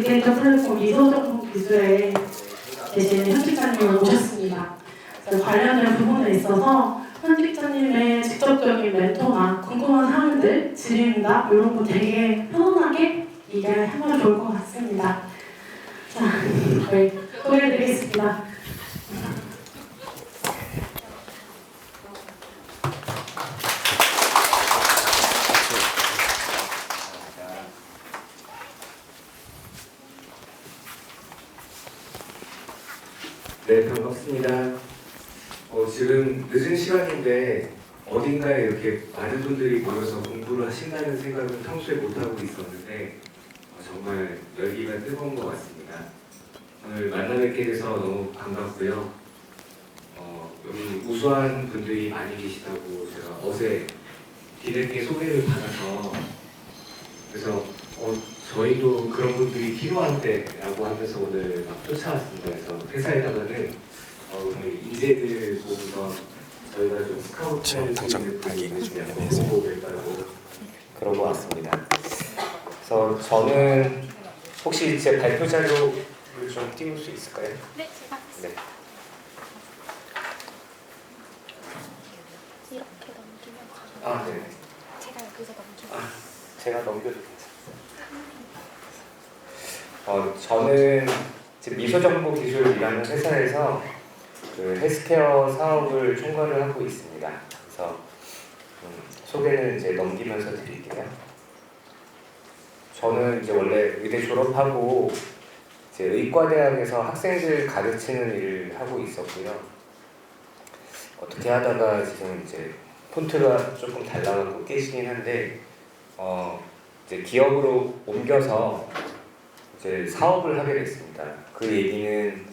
빅데이터 플랫폼 미소정보 기술에 계신 현직자님을 모셨습니다. 관련된 부분에 있어서 현직자님의 직접적인 멘토나 궁금한 사항들, 질의응답 이런 거 되게 편안하게 얘기하면 좋을 것 같습니다. 자, 저희 소개해드리겠습니다. 네, 반갑습니다. 지금 늦은 시간인데 어딘가에 이렇게 많은 분들이 모여서 공부를 하신다는 생각은 평소에 못하고 있었는데 정말 열기가 뜨거운 것 같습니다. 오늘 만나뵙게 돼서 너무 반갑고요. 여기 우수한 분들이 많이 계시다고 제가 어제 뒤늦게 소개를 받아서 그래서 저희도 그런 분들이 필요한데 라고 하면서 오늘 막 쫓아왔습니다. 그래서 회사에다가는 우리 인재들 보면서 저희가 좀 스카우트를 당장 받기는 좀 보고 될까라고 그러고 왔습니다. 그래서 저는 혹시 제 발표 자료를 좀 띄울 수 있을까요? 네, 제가 네. 이렇게 넘기면 네. 제가 여기서 넘기면 제가 넘겨도 괜찮아요. 저는 지금 미소정보기술이라는 회사에서 그 헬스케어 사업을 총괄을 하고 있습니다. 그래서 소개는 이제 넘기면서 드릴게요. 저는 이제 원래 의대 졸업하고 이제 의과대학에서 학생들 가르치는 일을 하고 있었고요. 어떻게 하다가 지금 이제 폰트가 조금 달라가고 깨지긴 한데 이제 기업으로 옮겨서 이제 사업을 하게 됐습니다. 그 얘기는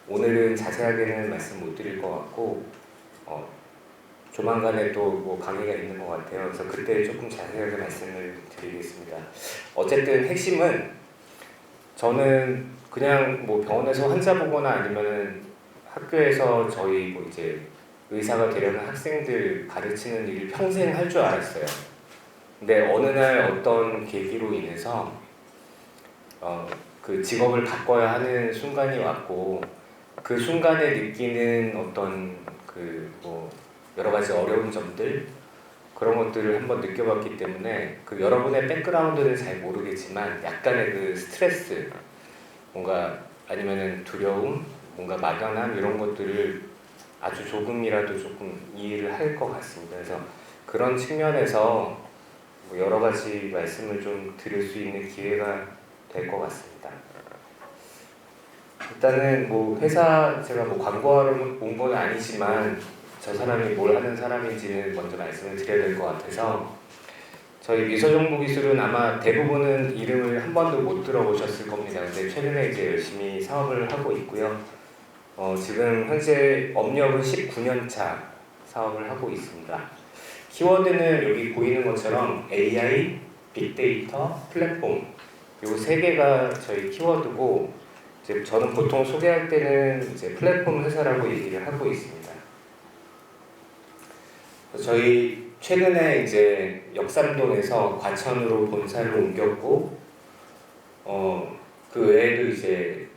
오늘은 자세하게는 말씀 못 드릴 것 같고 조만간에 또 뭐 강의가 있는 것 같아요. 그래서 그때 조금 자세하게 말씀을 드리겠습니다. 어쨌든 핵심은 저는 그냥 뭐 병원에서 환자 보거나 아니면은 학교에서 저희 뭐 이제 의사가 되려는 학생들 가르치는 일을 평생 할 줄 알았어요. 근데 어느 날 어떤 계기로 인해서 그 직업을 바꿔야 하는 순간이 왔고 그 순간에 느끼는 어떤 그 뭐 여러 가지 어려운 점들 그런 것들을 한번 느껴봤기 때문에 그 여러분의 백그라운드는 잘 모르겠지만 약간의 그 스트레스 뭔가 아니면은 두려움 뭔가 막연함 이런 것들을 아주 조금이라도 조금 이해를 할 것 같습니다. 그래서 그런 측면에서 뭐 여러 가지 말씀을 좀 드릴 수 있는 기회가 될 것 같습니다. 일단은 뭐 회사 제가 뭐 광고하러 온 건 아니지만 저 사람이 뭘 하는 사람인지는 먼저 말씀을 드려야 될 것 같아서 저희 미소정보기술은 아마 대부분은 이름을 한 번도 못 들어보셨을 겁니다. 근데 최근에 이제 열심히 사업을 하고 있고요. 지금 현재 업력은 19년차 사업을 하고 있습니다. 키워드는 여기 보이는 것처럼 AI, 빅데이터, 플랫폼 요 세 개가 저희 키워드고 이제 저는 보통 소개할 때는 이제 플랫폼 회사라고 얘기를 하고 있습니다. 저희 최근에 이제 역삼동에서 과천으로 본사를 옮겼고 그 외에도 이제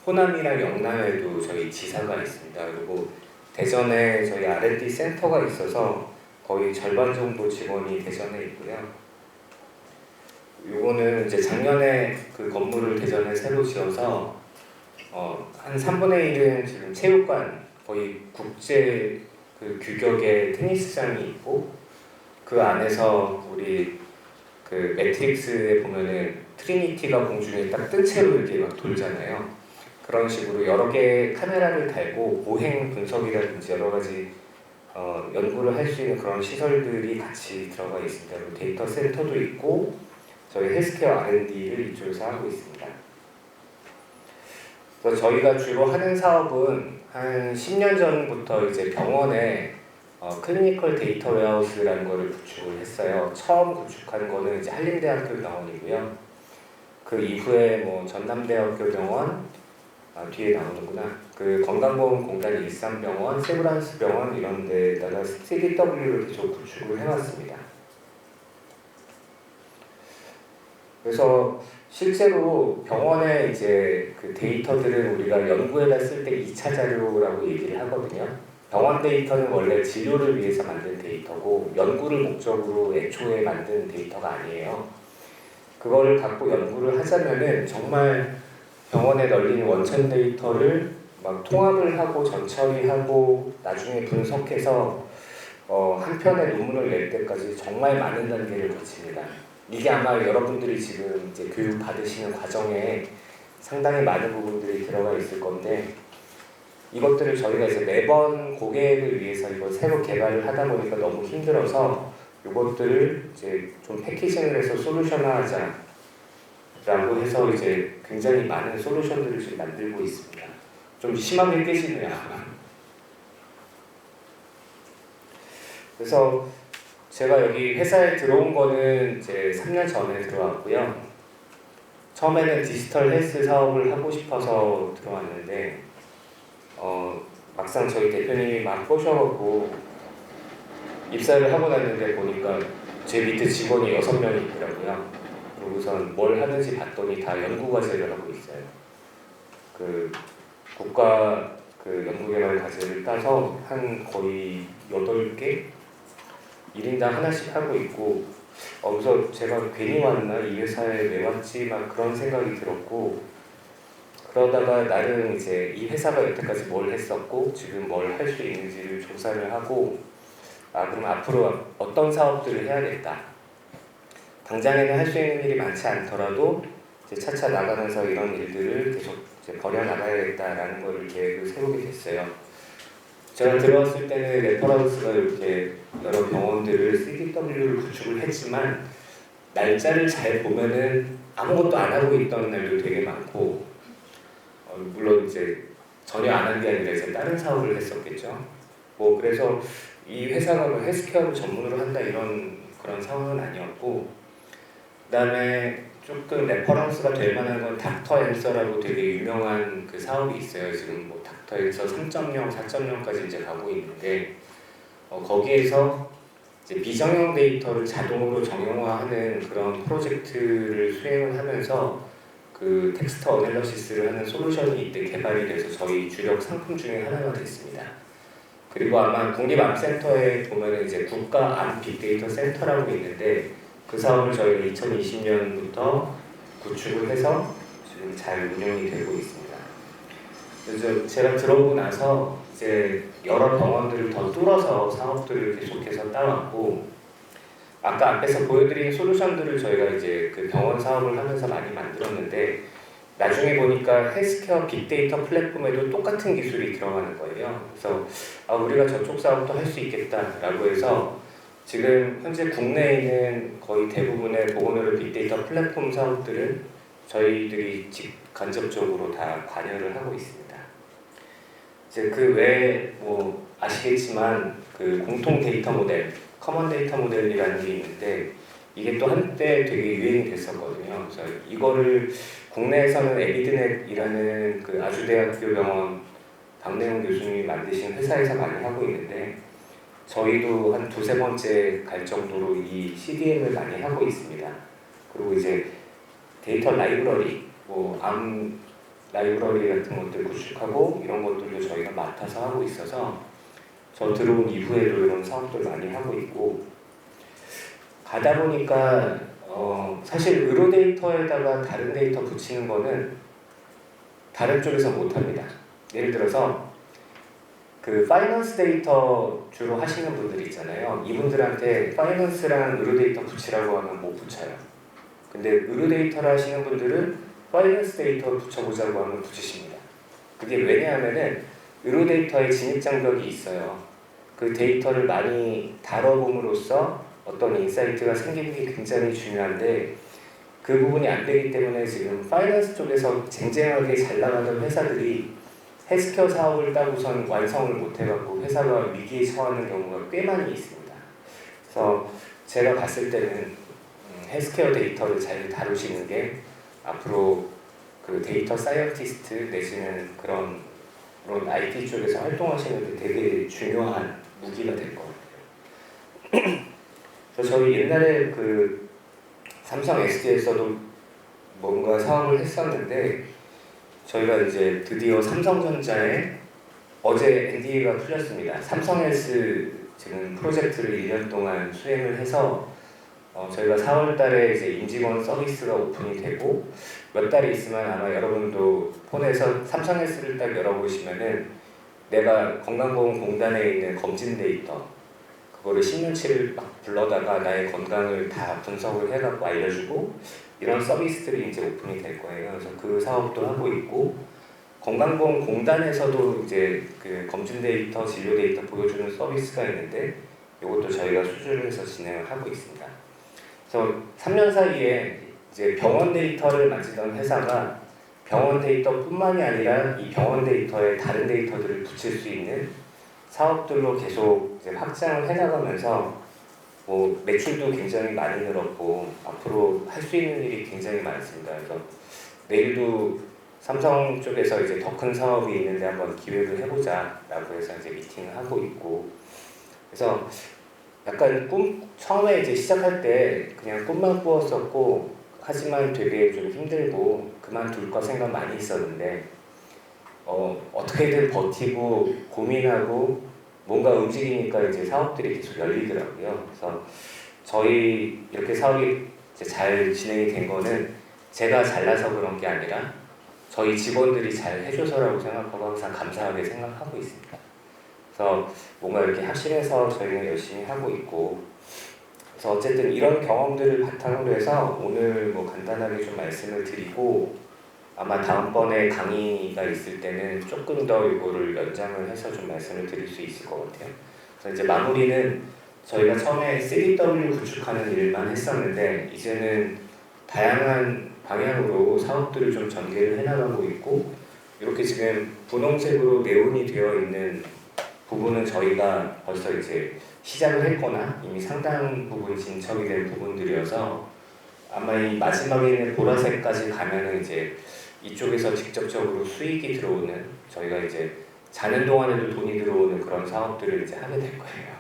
호남이랑 영남에도 저희 지사가 있습니다. 그리고 대전에 저희 R&D 센터가 있어서 거의 절반 정도 직원이 대전에 있고요. 요거는 이제 작년에 그 건물을 대전에 새로 지어서 한 3분의 1은 지금 체육관 거의 국제 그 규격의 테니스장이 있고 그 안에서 우리 그 매트릭스에 보면은 트리니티가 공중에 딱 뜬 채로 이렇게 막 돌잖아요. 그런 식으로 여러 개의 카메라를 달고 보행 분석이라든지 여러 가지 연구를 할 수 있는 그런 시설들이 같이 들어가 있습니다. 그리고 데이터 센터도 있고 저희 헬스케어 R&D를 이쪽에서 하고 있습니다. 그래서 저희가 주로 하는 사업은 한 10년 전부터 이제 병원에 클리니컬 데이터 웨어하우스라는 거를 구축을 했어요. 처음 구축한 거는 이제 한림대학교 병원이고요. 그 이후에 뭐 전남대학교 병원 뒤에 나오는구나. 그 건강보험공단 일산병원, 세브란스 병원 이런 데다가 CDW를 계속 구축을 해왔습니다. 그래서 실제로 병원에 이제 그 데이터들은 우리가 연구에다 쓸 때 2차 자료라고 얘기를 하거든요. 병원 데이터는 원래 진료를 위해서 만든 데이터고 연구를 목적으로 애초에 만든 데이터가 아니에요. 그거를 갖고 연구를 하자면은 정말 병원에 널린 원천 데이터를 막 통합을 하고 전처리하고 나중에 분석해서 한 편의 논문을 낼 때까지 정말 많은 단계를 거칩니다. 이게 아마 여러분들이 지금 이제 교육 받으시는 과정에 상당히 많은 부분들이 들어가 있을 건데 이것들을 저희가 이제 매번 고객을 위해서 이걸 새로 개발을 하다 보니까 너무 힘들어서 이것들을 이제 좀 패키징을 해서 솔루션화하자 라고 해서 이제 굉장히 많은 솔루션들을 지금 만들고 있습니다. 좀 심하게 깨지네요. 그래서 제가 여기 회사에 들어온 거는 이제 3년 전에 들어왔고요. 처음에는 디지털 헬스 사업을 하고 싶어서 들어왔는데 막상 저희 대표님이 막 꼬셔갖고 입사를 하고 났는데 보니까 제 밑에 직원이 6명이 있더라고요. 그러고선 뭘 하는지 봤더니 다 연구과제를 하고 있어요. 그 국가 그 연구개발 과제를 따서 한 거의 8개 1인당 하나씩 하고 있고 그래서 제가 괜히 왔나 이 회사에 왜 왔지 막 그런 생각이 들었고 그러다가 나름 이제 이 회사가 여태까지 뭘 했었고 지금 뭘 할 수 있는지를 조사를 하고 그럼 앞으로 어떤 사업들을 해야겠다. 당장에는 할 수 있는 일이 많지 않더라도 이제 차차 나가면서 이런 일들을 계속 이제 벌여나가야겠다라는 걸 계획을 세우게 됐어요. 제가 들어왔을 때는 레퍼런스가 이렇게 여러 병원들을 CDW를 구축을 했지만 날짜를 잘 보면은 아무것도 안 하고 있던 날도 되게 많고 물론 이제 전혀 안 한 게 아니라 이제 다른 사업을 했었겠죠. 뭐 그래서 이 회사가 뭐 헬스케어를 전문으로 한다 이런 그런 상황은 아니었고 그다음에 조금 레퍼런스가 될 만한 건 닥터 앤서라고 되게 유명한 그 사업이 있어요. 지금 뭐 닥터 앤서 3.0, 4.0까지 이제 가고 있는데 거기에서 이제 비정형 데이터를 자동으로 정형화하는 그런 프로젝트를 수행을 하면서 그 텍스트 어널리시스를 하는 솔루션이 이때 개발이 돼서 저희 주력 상품 중에 하나가 됐습니다. 그리고 아마 국립암센터에 보면 이제 국가암 빅데이터 센터라고 있는데 그 사업을 저희가 2020년부터 구축을 해서 지금 잘 운영이 되고 있습니다. 그래서 제가 들어오고 나서 이제 여러 병원들을 더 뚫어서 사업들을 계속해서 따왔고 아까 앞에서 보여드린 솔루션들을 저희가 이제 그 병원 사업을 하면서 많이 만들었는데 나중에 보니까 헬스케어 빅데이터 플랫폼에도 똑같은 기술이 들어가는 거예요. 그래서 우리가 저쪽 사업도 할 수 있겠다라고 해서 지금 현재 국내에 있는 거의 대부분의 보건의료 빅데이터 플랫폼 사업들은 저희들이 직간접적으로 다 관여를 하고 있습니다. 이제 그 외에 뭐 아시겠지만 그 공통 데이터 모델, 커먼 데이터 모델이라는 게 있는데 이게 또 한때 되게 유행이 됐었거든요. 그래서 이거를 국내에서는 에비드넷이라는 그 아주대학교 병원 박내웅 교수님이 만드신 회사에서 많이 하고 있는데 저희도 한 2-3번째 갈 정도로 이 CDM을 많이 하고 있습니다. 그리고 이제 데이터 라이브러리, 뭐 암 라이브러리 같은 것들 구축하고 이런 것들도 저희가 맡아서 하고 있어서 저 들어온 이후에도 이런 사업들 많이 하고 있고 가다 보니까 사실 의료 데이터에다가 다른 데이터 붙이는 거는 다른 쪽에서 못합니다. 예를 들어서 그 파이낸스 데이터 주로 하시는 분들 있잖아요. 이분들한테 파이낸스랑 의료 데이터 붙이라고 하면 못 붙여요. 근데 의료 데이터를 하시는 분들은 파이낸스 데이터 붙여보자고 하면 붙이십니다. 그게 왜냐하면은 의료 데이터에 진입 장벽이 있어요. 그 데이터를 많이 다뤄봄으로써 어떤 인사이트가 생기는 게 굉장히 중요한데 그 부분이 안 되기 때문에 지금 파이낸스 쪽에서 쟁쟁하게 잘 나가던 회사들이 헬스케어 사업을 따고선 완성을 못 해갖고 회사가 위기에 처하는 경우가 꽤 많이 있습니다. 그래서 제가 봤을 때는 헬스케어 데이터를 잘 다루시는 게 앞으로 그 데이터 사이언티스트 내지는 그런 IT 쪽에서 활동하시는 데 되게 중요한 무기가 될 것 같아요. 그래서 저희 옛날에 그 삼성 SD에서도 뭔가 사업을 했었는데 저희가 이제 드디어 삼성전자에 어제 NDA가 풀렸습니다. 삼성헬스 지금 프로젝트를 1년 동안 수행을 해서 저희가 4월 달에 이제 임직원 서비스가 오픈이 되고 몇 달이 있으면 아마 여러분도 폰에서 삼성헬스를 딱 열어보시면은 내가 건강보험공단에 있는 검진 데이터 그거를 10년치를 막 불러다가 나의 건강을 다 분석을 해갖고 알려주고 이런 서비스들이 이제 오픈이 될 거예요. 그래서 그 사업도 하고 있고 건강보험공단에서도 이제 그 검진 데이터, 진료 데이터 보여주는 서비스가 있는데 이것도 저희가 수주를 해서 진행을 하고 있습니다. 그래서 3년 사이에 이제 병원 데이터를 만지던 회사가 병원 데이터뿐만이 아니라 이 병원 데이터에 다른 데이터들을 붙일 수 있는 사업들로 계속 이제 확장을 해나가면서 뭐 매출도 굉장히 많이 늘었고 앞으로 할 수 있는 일이 굉장히 많습니다. 그래서 내일도 삼성 쪽에서 이제 더 큰 사업이 있는데 한번 기획을 해보자라고 해서 이제 미팅을 하고 있고 그래서 약간 처음에 이제 시작할 때 그냥 꿈만 꾸었었고 하지만 되게 좀 힘들고 그만둘까 생각 많이 있었는데 어떻게든 버티고 고민하고 뭔가 움직이니까 이제 사업들이 계속 열리더라고요. 그래서 저희 이렇게 사업이 이제 잘 진행이 된 거는 제가 잘나서 그런 게 아니라 저희 직원들이 잘 해줘서라고 생각하고 항상 감사하게 생각하고 있습니다. 그래서 뭔가 이렇게 합심해서 저희는 열심히 하고 있고 그래서 어쨌든 이런 경험들을 바탕으로 해서 오늘 뭐 간단하게 좀 말씀을 드리고 아마 다음번에 강의가 있을 때는 조금 더 이거를 연장을 해서 좀 말씀을 드릴 수 있을 것 같아요. 그래서 이제 마무리는 저희가 처음에 3W 구축하는 일만 했었는데 이제는 다양한 방향으로 사업들을 좀 전개를 해나가고 있고 이렇게 지금 분홍색으로 네온이 되어 있는 부분은 저희가 벌써 이제 시작을 했거나 이미 상당 부분 진척이 된 부분들이어서 아마 이 마지막에 있는 보라색까지 가면은 이제 이쪽에서 직접적으로 수익이 들어오는 저희가 이제 자는 동안에도 돈이 들어오는 그런 사업들을 이제 하게 될 거예요.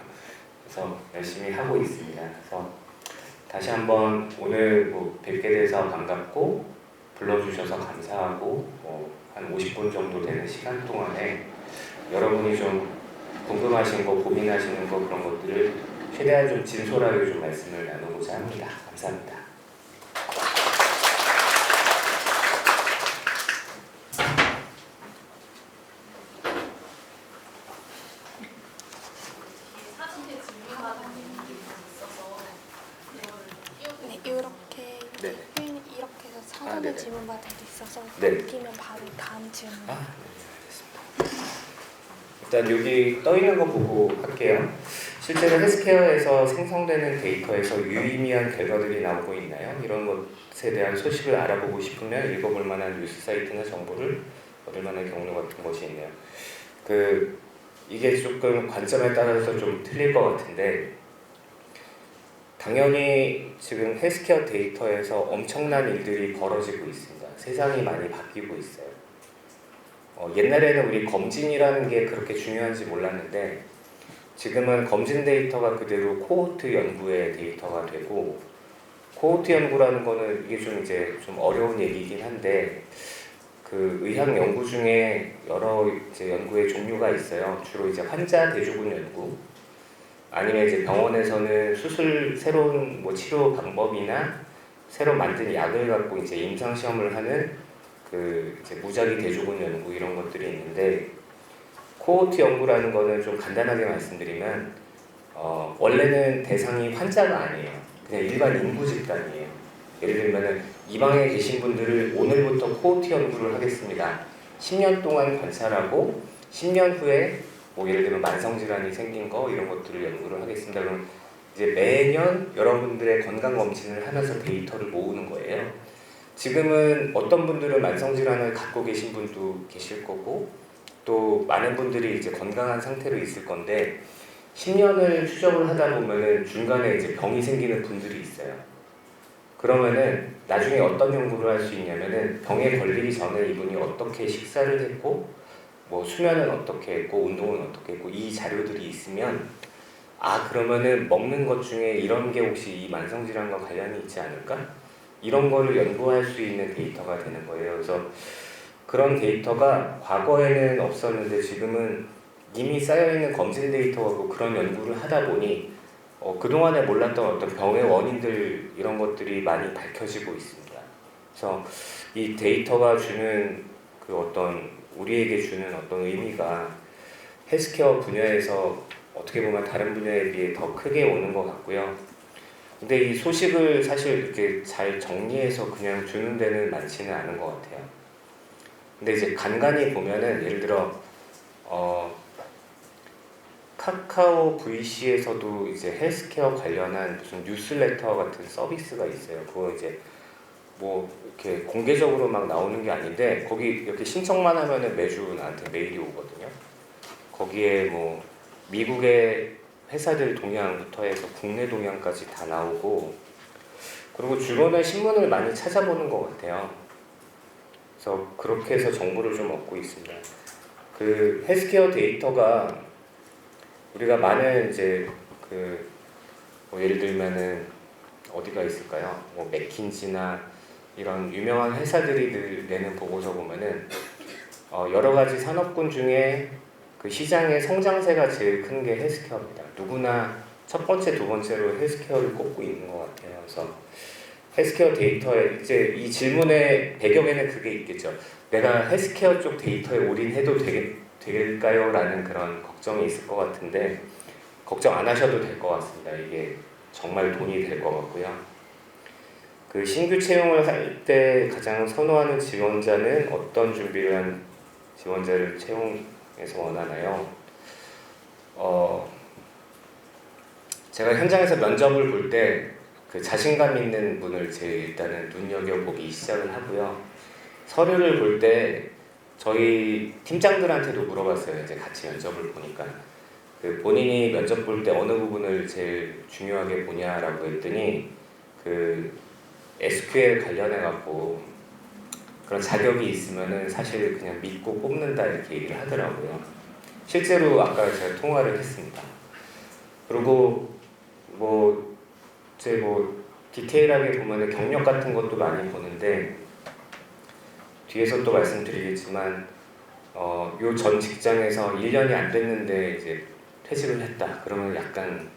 그래서 열심히 하고 있습니다. 그래서 다시 한번 오늘 뭐 뵙게 돼서 반갑고 불러주셔서 감사하고 한 50분 정도 되는 시간 동안에 여러분이 좀 궁금하신 거, 고민하시는 거 그런 것들을 최대한 좀 진솔하게 좀 말씀을 나누고자 합니다. 감사합니다. 네, 이렇게 네. 표현이 이렇게 해서 사전에 네네. 질문 받을 수 있어서 네. 넘기면 바로 다음 질문. 네, 알겠습니다. 일단 여기 떠 있는 거 보고 할게요. 실제로 헬스케어에서 생성되는 데이터에서 유의미한 결과들이 나오고 있나요? 이런 것에 대한 소식을 알아보고 싶으면 읽어볼 만한 뉴스 사이트나 정보를 얻을 만한 경로 같은 것이 있네요. 이게 조금 관점에 따라서 좀 틀릴 것 같은데 당연히 지금 헬스케어 데이터에서 엄청난 일들이 벌어지고 있습니다. 세상이 많이 바뀌고 있어요. 옛날에는 우리 검진이라는 게 그렇게 중요한지 몰랐는데 지금은 검진 데이터가 그대로 코호트 연구의 데이터가 되고 코호트 연구라는 거는 이게 좀 이제 좀 어려운 얘기이긴 한데 그 의학 연구 중에 여러 이제 연구의 종류가 있어요. 주로 이제 환자 대조군 연구 아니면 이제 병원에서는 새로운 뭐 치료 방법이나 새로 만든 약을 갖고 이제 임상 시험을 하는 그 이제 무작위 대조군 연구 이런 것들이 있는데 코호트 연구라는 거는 좀 간단하게 말씀드리면 원래는 대상이 환자가 아니에요. 그냥 일반 인구 집단이에요. 예를 들면은 이 방에 계신 분들을 오늘부터 코호트 연구를 하겠습니다. 10년 동안 관찰하고 10년 후에 뭐 예를 들면 만성질환이 생긴 거 이런 것들을 연구를 하겠습니다. 그럼 이제 매년 여러분들의 건강 검진을 하면서 데이터를 모으는 거예요. 지금은 어떤 분들은 만성질환을 갖고 계신 분도 계실 거고 또 많은 분들이 이제 건강한 상태로 있을 건데 10년을 추적을 하다 보면은 중간에 이제 병이 생기는 분들이 있어요. 그러면은 나중에 어떤 연구를 할 수 있냐면은 병에 걸리기 전에 이분이 어떻게 식사를 했고 뭐 수면은 어떻게 했고 운동은 어떻게 했고 이 자료들이 있으면 그러면은 먹는 것 중에 이런 게 혹시 이 만성질환과 관련이 있지 않을까? 이런 거를 연구할 수 있는 데이터가 되는 거예요. 그래서 그런 데이터가 과거에는 없었는데 지금은 이미 쌓여있는 검진 데이터하고 그런 연구를 하다 보니 그동안에 몰랐던 어떤 병의 원인들 이런 것들이 많이 밝혀지고 있습니다. 그래서 이 데이터가 주는 그 어떤 우리에게 주는 어떤 의미가 헬스케어 분야에서 어떻게 보면 다른 분야에 비해 더 크게 오는 것 같고요. 근데 이 소식을 사실 이렇게 잘 정리해서 그냥 주는 데는 많지는 않은 것 같아요. 근데 이제 간간히 보면은 예를 들어 카카오 VC에서도 이제 헬스케어 관련한 무슨 뉴스레터 같은 서비스가 있어요. 그거 이제 뭐 이렇게 공개적으로 막 나오는 게 아닌데 거기 이렇게 신청만 하면은 매주 나한테 메일이 오거든요. 거기에 뭐 미국의 회사들 동향부터 해서 국내 동향까지 다 나오고, 그리고 주로는 신문을 많이 찾아보는 것 같아요. 그래서 그렇게 해서 정보를 좀 얻고 있습니다. 그 헬스케어 데이터가 우리가 많은 이제 뭐 예를 들면은 어디가 있을까요? 뭐 맥킨지나 이런 유명한 회사들이 내는 보고서 보면은 여러 가지 산업군 중에 그 시장의 성장세가 제일 큰 게 헬스케어입니다. 누구나 첫 번째, 두 번째로 헬스케어를 꼽고 있는 것 같아요. 그래서 헬스케어 데이터에 이제 이 질문의 배경에는 그게 있겠죠. 내가 헬스케어 쪽 데이터에 올인해도 될까요? 라는 그런 걱정이 있을 것 같은데 걱정 안 하셔도 될 것 같습니다. 이게 정말 돈이 될 것 같고요. 그 신규 채용을 할 때 가장 선호하는 지원자는 어떤 준비를 한 지원자를 채용해서 원하나요? 제가 현장에서 면접을 볼 때 그 자신감 있는 분을 제일 일단은 눈여겨보기 시작을 하고요. 서류를 볼 때 저희 팀장들한테도 물어봤어요. 이제 같이 면접을 보니까 그 본인이 면접 볼 때 어느 부분을 제일 중요하게 보냐라고 했더니 그 SQL 관련해 갖고 그런 자격이 있으면은 사실 그냥 믿고 뽑는다 이렇게 얘기를 하더라고요. 실제로 아까 제가 통화를 했습니다. 그리고 이제 디테일하게 보면은 경력 같은 것도 많이 보는데 뒤에서 또 말씀드리겠지만 요 전 직장에서 1년이 안 됐는데 이제 퇴직을 했다. 그러면 약간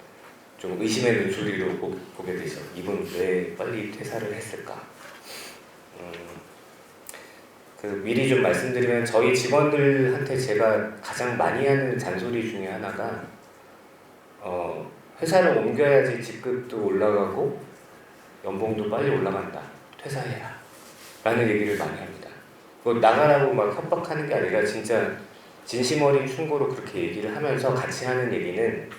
좀 의심의 눈초리로 보게 되죠. 이분 왜 빨리 퇴사를 했을까? 미리 좀 말씀드리면 저희 직원들한테 제가 가장 많이 하는 잔소리 중에 하나가 회사를 옮겨야지 직급도 올라가고 연봉도 빨리 올라간다. 퇴사해라. 라는 얘기를 많이 합니다. 나가라고 막 협박하는 게 아니라 진짜 진심 어린 충고로 그렇게 얘기를 하면서 같이 하는 얘기는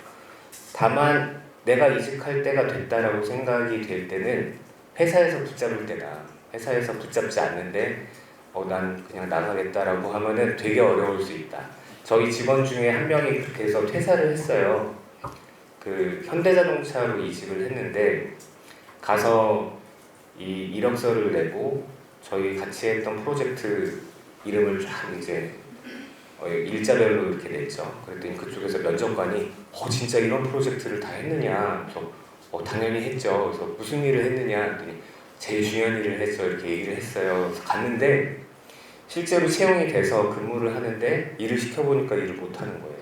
다만 내가 이직할 때가 됐다라고 생각이 될 때는 회사에서 붙잡을 때다. 회사에서 붙잡지 않는데 난 그냥 나가겠다라고 하면은 되게 어려울 수 있다. 저희 직원 중에 한 명이 그렇게 해서 퇴사를 했어요. 그 현대자동차로 이직을 했는데 가서 이 이력서를 내고 저희 같이 했던 프로젝트 이름을 쫙 이제 일자별로 이렇게 냈죠. 그랬더니 그쪽에서 면접관이 진짜 이런 프로젝트를 다 했느냐? 그래서 당연히 했죠. 그래서 무슨 일을 했느냐? 했더니 제일 중요한 일을 했죠. 이렇게 얘기를 했어요. 그래서 갔는데 실제로 채용이 돼서 근무를 하는데 일을 시켜보니까 일을 못하는 거예요.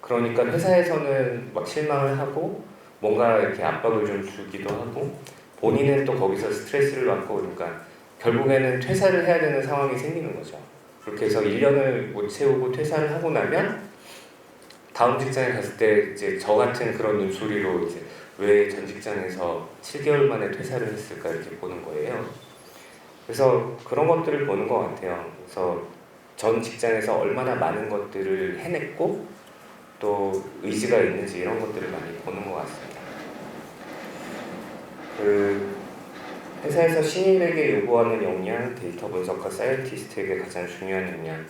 그러니까 회사에서는 막 실망을 하고 뭔가 이렇게 압박을 좀 주기도 하고 본인은 또 거기서 스트레스를 받고 그러니까 결국에는 퇴사를 해야 되는 상황이 생기는 거죠. 그렇게 해서 1년을 못 채우고 퇴사를 하고 나면 다음 직장에 갔을 때 이제 저 같은 그런 눈소리로 이제 왜 전 직장에서 7개월 만에 퇴사를 했을까 이렇게 보는 거예요. 그래서 그런 것들을 보는 것 같아요. 그래서 전 직장에서 얼마나 많은 것들을 해냈고 또 의지가 있는지 이런 것들을 많이 보는 것 같습니다. 회사에서 신입에게 요구하는 역량, 데이터 분석과 사이언티스트에게 가장 중요한 역량.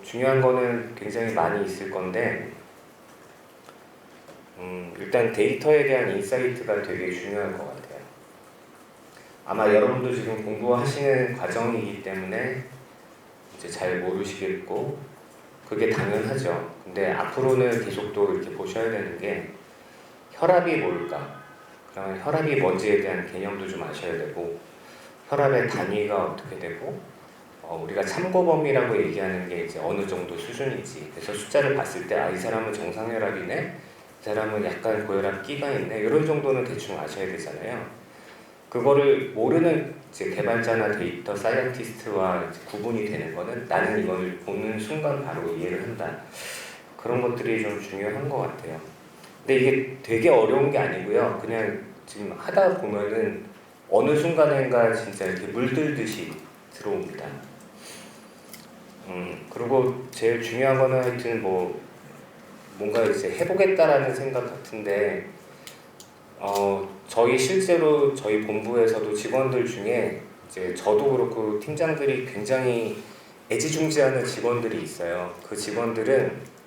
중요한 거는 굉장히 많이 있을 건데 일단 데이터에 대한 인사이트가 되게 중요할 것 같아요. 아마 여러분도 지금 공부하시는 과정이기 때문에 이제 잘 모르시겠고 그게 당연하죠. 근데 앞으로는 계속 또 이렇게 보셔야 되는 게 혈압이 뭘까? 그다음에 혈압이 뭔지에 대한 개념도 좀 아셔야 되고 혈압의 단위가 어떻게 되고 우리가 참고 범위라고 얘기하는 게 이제 어느 정도 수준인지 그래서 숫자를 봤을 때 이 사람은 정상혈압이네 이 사람은 약간 고혈압 끼가 있네 이런 정도는 대충 아셔야 되잖아요. 그거를 모르는 이제 개발자나 데이터 사이언티스트와 이제 구분이 되는 거는 나는 이걸 보는 순간 바로 이해를 한다. 그런 것들이 좀 중요한 것 같아요. 근데 이게 되게 어려운 게 아니고요. 그냥 지금 하다 보면은 어느 순간인가 진짜 이렇게 물들듯이 들어옵니다. 그리고 제일 중요한 거는 하여튼 뭔가 이제 해보겠다라는 생각 같은데 저희 실제로 저희 본부에서도 직원들 중에 이제 저도 그렇고 팀장들이 굉장히 애지중지하는 직원들이 있어요. 그 직원들은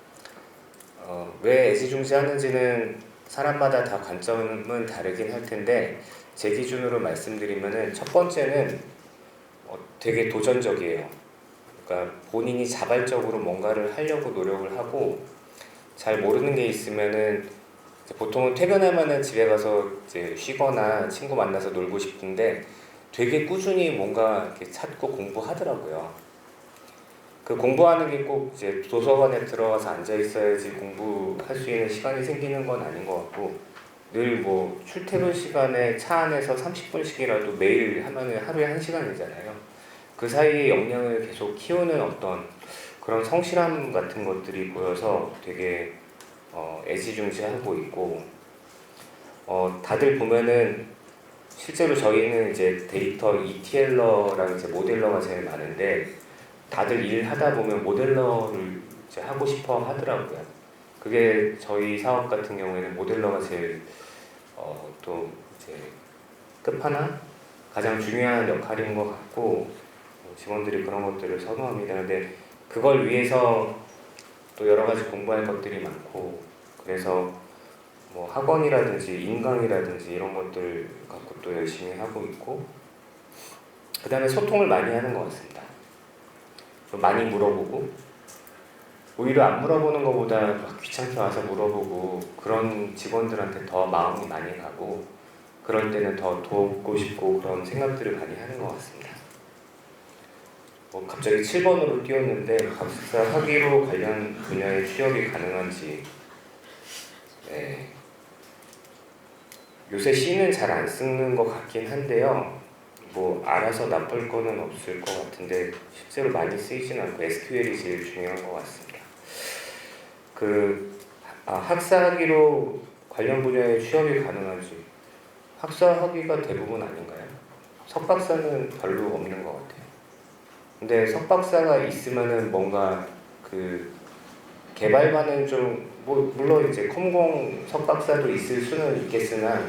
왜 애지중지하는지는 사람마다 다 관점은 다르긴 할 텐데 제 기준으로 말씀드리면은 첫 번째는 되게 도전적이에요. 그러니까 본인이 자발적으로 뭔가를 하려고 노력을 하고 잘 모르는 게 있으면은 보통은 퇴근하면은 집에 가서 이제 쉬거나 친구 만나서 놀고 싶은데 되게 꾸준히 뭔가 이렇게 찾고 공부하더라고요. 그 공부하는 게 꼭 이제 도서관에 들어가서 앉아 있어야지 공부할 수 있는 시간이 생기는 건 아닌 것 같고 늘 출퇴근 시간에 차 안에서 30분씩이라도 매일 하면은 하루에 1시간이잖아요. 그 사이에 역량을 계속 키우는 어떤 그런 성실함 같은 것들이 보여서 되게 애지중지하고 있고 다들 보면은 실제로 저희는 이제 데이터 ETL러랑 이제 모델러가 제일 많은데 다들 일하다 보면 모델러를 이제 하고 싶어 하더라고요. 그게 저희 사업 같은 경우에는 모델러가 제일 또 이제 끝판왕 가장 중요한 역할인 것 같고 직원들이 그런 것들을 선호합니다. 근데 그걸 위해서 또 여러 가지 공부할 것들이 많고 그래서 학원이라든지 인강이라든지 이런 것들 갖고 또 열심히 하고 있고 그 다음에 소통을 많이 하는 것 같습니다. 좀 많이 물어보고 오히려 안 물어보는 것보다 막 귀찮게 와서 물어보고 그런 직원들한테 더 마음이 많이 가고 그럴 때는 더 돕고 싶고 그런 생각들을 많이 하는 것 같습니다. 갑자기 7번으로 띄웠는데 박사 학위로 관련 분야에 취업이 가능한지 네. 요새 C는 잘 안 쓰는 것 같긴 한데요. 알아서 나쁠 거는 없을 것 같은데 실제로 많이 쓰이진 않고 SQL이 제일 중요한 것 같습니다. 학사 학위로 관련 분야에 취업이 가능한지 학사 학위가 대부분 아닌가요? 석박사는 별로 없는 것 같아요. 근데 석박사가 있으면은 뭔가 개발반은 좀 물론 이제 컴공 석박사도 있을 수는 있겠으나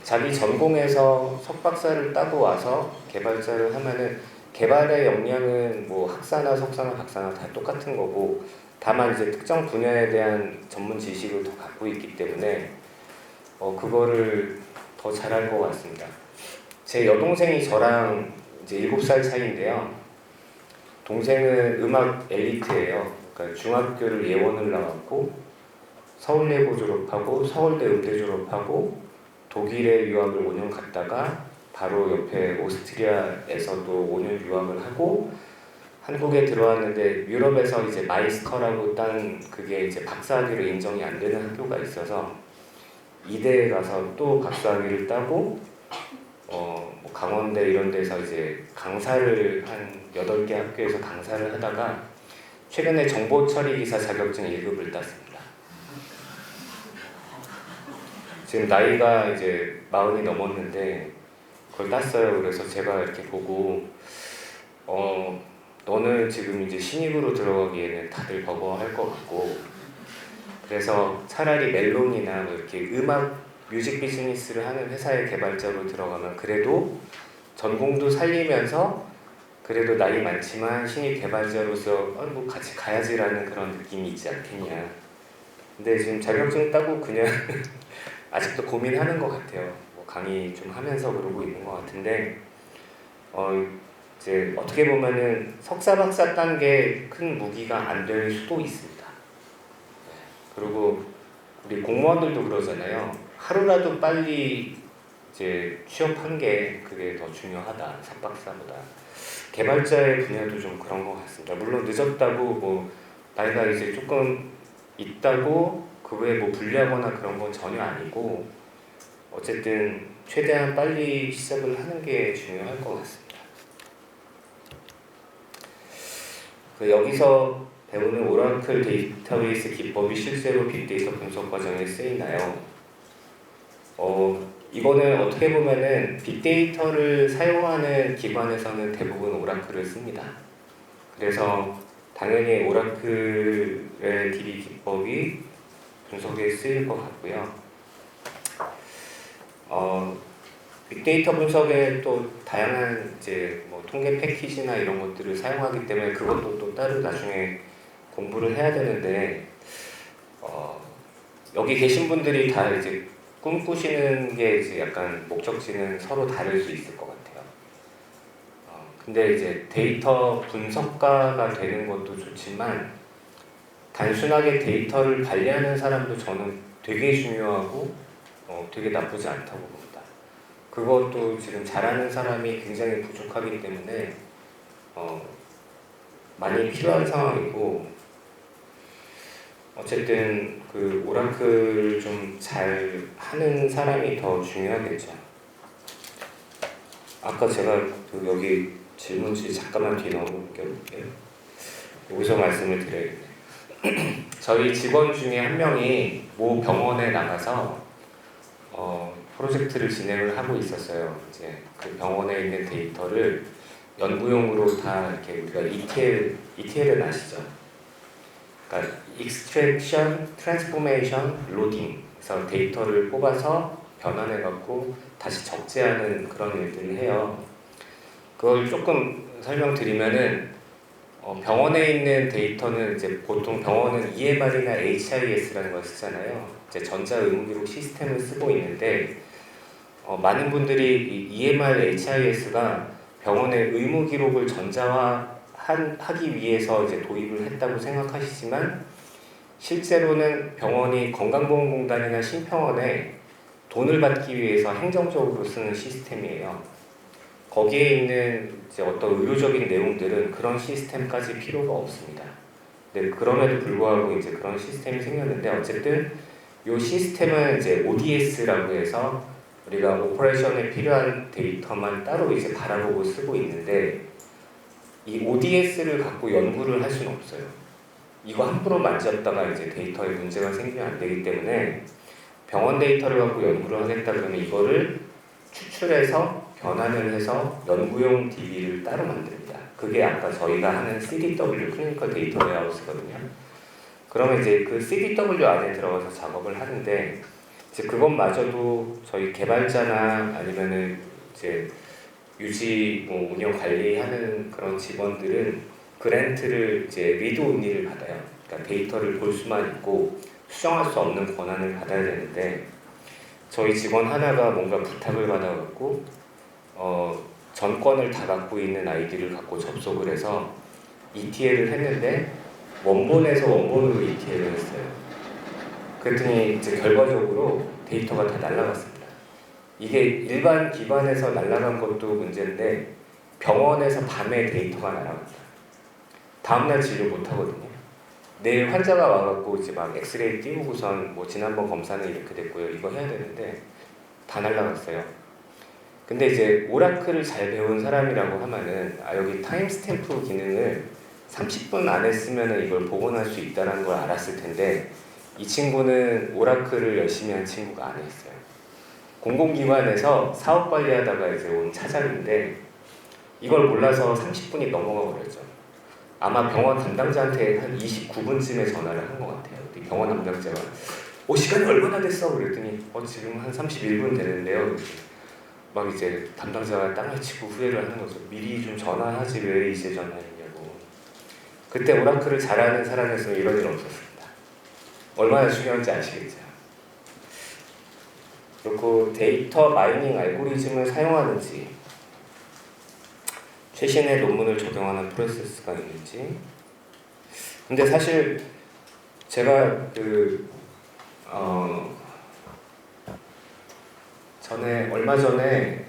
자기 전공에서 석박사를 따고 와서 개발자를 하면은 개발의 역량은 학사나 석사나 박사나 다 똑같은 거고 다만 이제 특정 분야에 대한 전문 지식을 더 갖고 있기 때문에 그거를 더 잘할 것 같습니다. 제 여동생이 저랑 이제 7살 차이인데요. 동생은 음악 엘리트예요. 그러니까 중학교를 예원을 나왔고 서울예고 졸업하고 서울대 음대 졸업하고 독일에 유학을 5년 갔다가 바로 옆에 오스트리아에서도 5년 유학을 하고 한국에 들어왔는데 유럽에서 이제 마이스터라고 딴 그게 이제 박사학위로 인정이 안 되는 학교가 있어서 이대에 가서 또 박사학위를 따고 강원대 이런 데서 이제 강사를 한 8개 학교에서 강사를 하다가 최근에 정보처리기사 자격증 1급을 땄습니다. 지금 나이가 이제 40이 넘었는데 그걸 땄어요. 그래서 제가 이렇게 보고 너는 지금 이제 신입으로 들어가기에는 다들 버거워할 것 같고 그래서 차라리 멜론이나 이렇게 음악 뮤직 비즈니스를 하는 회사의 개발자로 들어가면 그래도 전공도 살리면서 그래도 나이 많지만 신입 개발자로서 같이 가야지라는 그런 느낌이 있지 않겠냐. 근데 지금 자격증 따고 그냥 아직도 고민하는 것 같아요. 강의 좀 하면서 그러고 있는 것 같은데 이제 어떻게 보면은 석사 박사 딴 게 큰 무기가 안 될 수도 있습니다. 그리고 우리 공무원들도 그러잖아요. 하루라도 빨리 이제 취업한 게 그게 더 중요하다. 석박사보다. 개발자의 분야도 좀 그런 것 같습니다. 물론 늦었다고 뭐 나이가 이제 조금 있다고 그 외에 뭐 불리하거나 그런 건 전혀 아니고 어쨌든 최대한 빨리 시작을 하는 게 중요할 것 같습니다. 여기서 배우는 오라클 데이터베이스 기법이 실제로 빅데이터 분석 과정에 쓰이나요? 이거는 어떻게 보면은 빅데이터를 사용하는 기관에서는 대부분 오라클을 씁니다. 그래서 당연히 오라클의 DB 기법이 분석에 쓰일 것 같고요. 빅데이터 분석에 또 다양한 이제 뭐 통계 패키지나 이런 것들을 사용하기 때문에 그것도 또 따로 나중에 공부를 해야 되는데 여기 계신 분들이 다 이제 꿈꾸시는 게 이제 약간 목적지는 서로 다를 수 있을 것 같아요. 근데 이제 데이터 분석가가 되는 것도 좋지만 단순하게 데이터를 관리하는 사람도 저는 되게 중요하고 되게 나쁘지 않다고 봅니다. 그것도 지금 잘하는 사람이 굉장히 부족하기 때문에 많이 필요한 상황이고 어쨌든 그 오라클 좀 잘 하는 사람이 더 중요하겠죠. 아까 제가 그 여기 질문지 잠깐만 뒤에 넘겨볼게요. 여기서 말씀을 드려야겠네요. 저희 직원 중에 한 명이 모 병원에 나가서 프로젝트를 진행을 하고 있었어요. 이제 그 병원에 있는 데이터를 연구용으로 다 이렇게 우리가 ETL은 아시죠? 그러니까 Extraction, Transformation, Loading. 그래서 데이터를 뽑아서 변환해갖고 다시 적재하는 그런 일들을 해요. 그걸 조금 설명드리면은 병원에 있는 데이터는 이제 보통 병원은 EMR이나 HIS라는 걸 쓰잖아요. 이제 전자의무기록 시스템을 쓰고 있는데 많은 분들이 이 EMR, HIS가 병원의 의무 기록을 전자화하기 위해서 이제 도입을 했다고 생각하시지만 실제로는 병원이 건강보험공단이나 심평원에 돈을 받기 위해서 행정적으로 쓰는 시스템이에요. 거기에 있는 이제 어떤 의료적인 내용들은 그런 시스템까지 필요가 없습니다. 네, 그럼에도 불구하고 이제 그런 시스템이 생겼는데 어쨌든 이 시스템은 이제 ODS라고 해서 우리가 오퍼레이션에 필요한 데이터만 따로 이제 바라보고 쓰고 있는데 이 ODS를 갖고 연구를 할 수는 없어요. 이거 함부로 만졌다가 이제 데이터에 문제가 생기면 안 되기 때문에 병원 데이터를 갖고 연구를 하겠다 그러면 이거를 추출해서 변환을 해서 연구용 DB를 따로 만듭니다. 그게 아까 저희가 하는 CDW, 클리니컬 데이터 웨어하우스거든요. 그러면 이제 그 CDW 안에 들어가서 작업을 하는데 이제 그것마저도 저희 개발자나 아니면은 이제 유지 뭐 운영 관리하는 그런 직원들은 그랜트를 이제 리드 온리를 받아요. 그러니까 데이터를 볼 수만 있고 수정할 수 없는 권한을 받아야 되는데 저희 직원 하나가 뭔가 부탁을 받아갖고 전권을 다 갖고 있는 아이디를 갖고 접속을 해서 ETL을 했는데 원본에서 원본으로 ETL을 했어요. 그랬더니 이제 결과적으로 데이터가 다 날아갔습니다. 이게 일반 기관에서 날아간 것도 문제인데 병원에서 밤에 데이터가 날아갑니다. 다음날 진료 못 하거든요. 내일 환자가 와갖고 이제 막 엑스레이 띄우고선 뭐 지난번 검사는 이렇게 됐고요. 이거 해야 되는데 다 날라갔어요. 근데 이제 오라클을 잘 배운 사람이라고 하면은 여기 타임스탬프 기능을 30분 안에 쓰면은 이걸 복원할 수 있다는 걸 알았을 텐데 이 친구는 오라클을 열심히 한 친구가 아니었어요. 공공기관에서 사업 관리하다가 이제 온 차장인데 이걸 몰라서 30분이 넘어가 버렸죠. 아마 병원 담당자한테 한 29분쯤에 전화를 한 것 같아요. 병원 담당자가 시간이 얼마나 됐어? 그랬더니 지금 한 31분 되는데요. 막 이제 담당자가 땅을 치고 후회를 하는 거죠. 미리 좀 전화하지 왜 이제 전화했냐고. 그때 오라클을 잘하는 사람이었으면 이런 일 없었습니다. 얼마나 중요한지 아시겠죠? 그리고 데이터 마이닝 알고리즘을 사용하는지 최신의 논문을 적용하는 프로세스가 있는지. 근데 사실 제가 전에 얼마 전에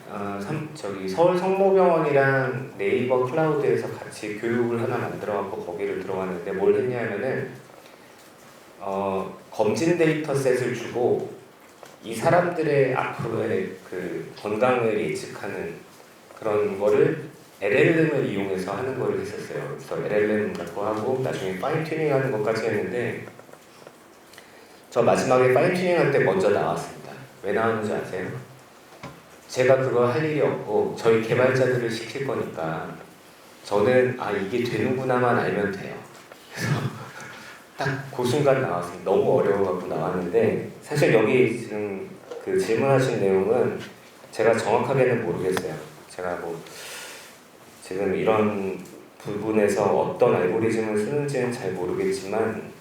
서울 성모병원이랑 네이버 클라우드에서 같이 교육을 하나 만들어갖고 거기를 들어갔는데 뭘 했냐면은 검진 데이터셋을 주고 이 사람들의 앞으로의 그 건강을 예측하는 그런 거를 LLM을 이용해서 하는 걸 했었어요. 그래서 LLM 갖고 하고 나중에 파인 튜닝 하는 것까지 했는데 저 마지막에 파인 튜닝 할 때 먼저 나왔습니다. 왜 나왔는지 아세요? 제가 그거 할 일이 없고 저희 개발자들을 시킬 거니까 저는 이게 되는구나만 알면 돼요. 그래서 딱 그 순간 나왔습니다. 너무 어려워갖고 나왔는데 사실 여기 지금 그 질문하신 내용은 제가 정확하게는 모르겠어요. 제가 뭐 지금 이런 부분에서 어떤 알고리즘을 쓰는지는 잘 모르겠지만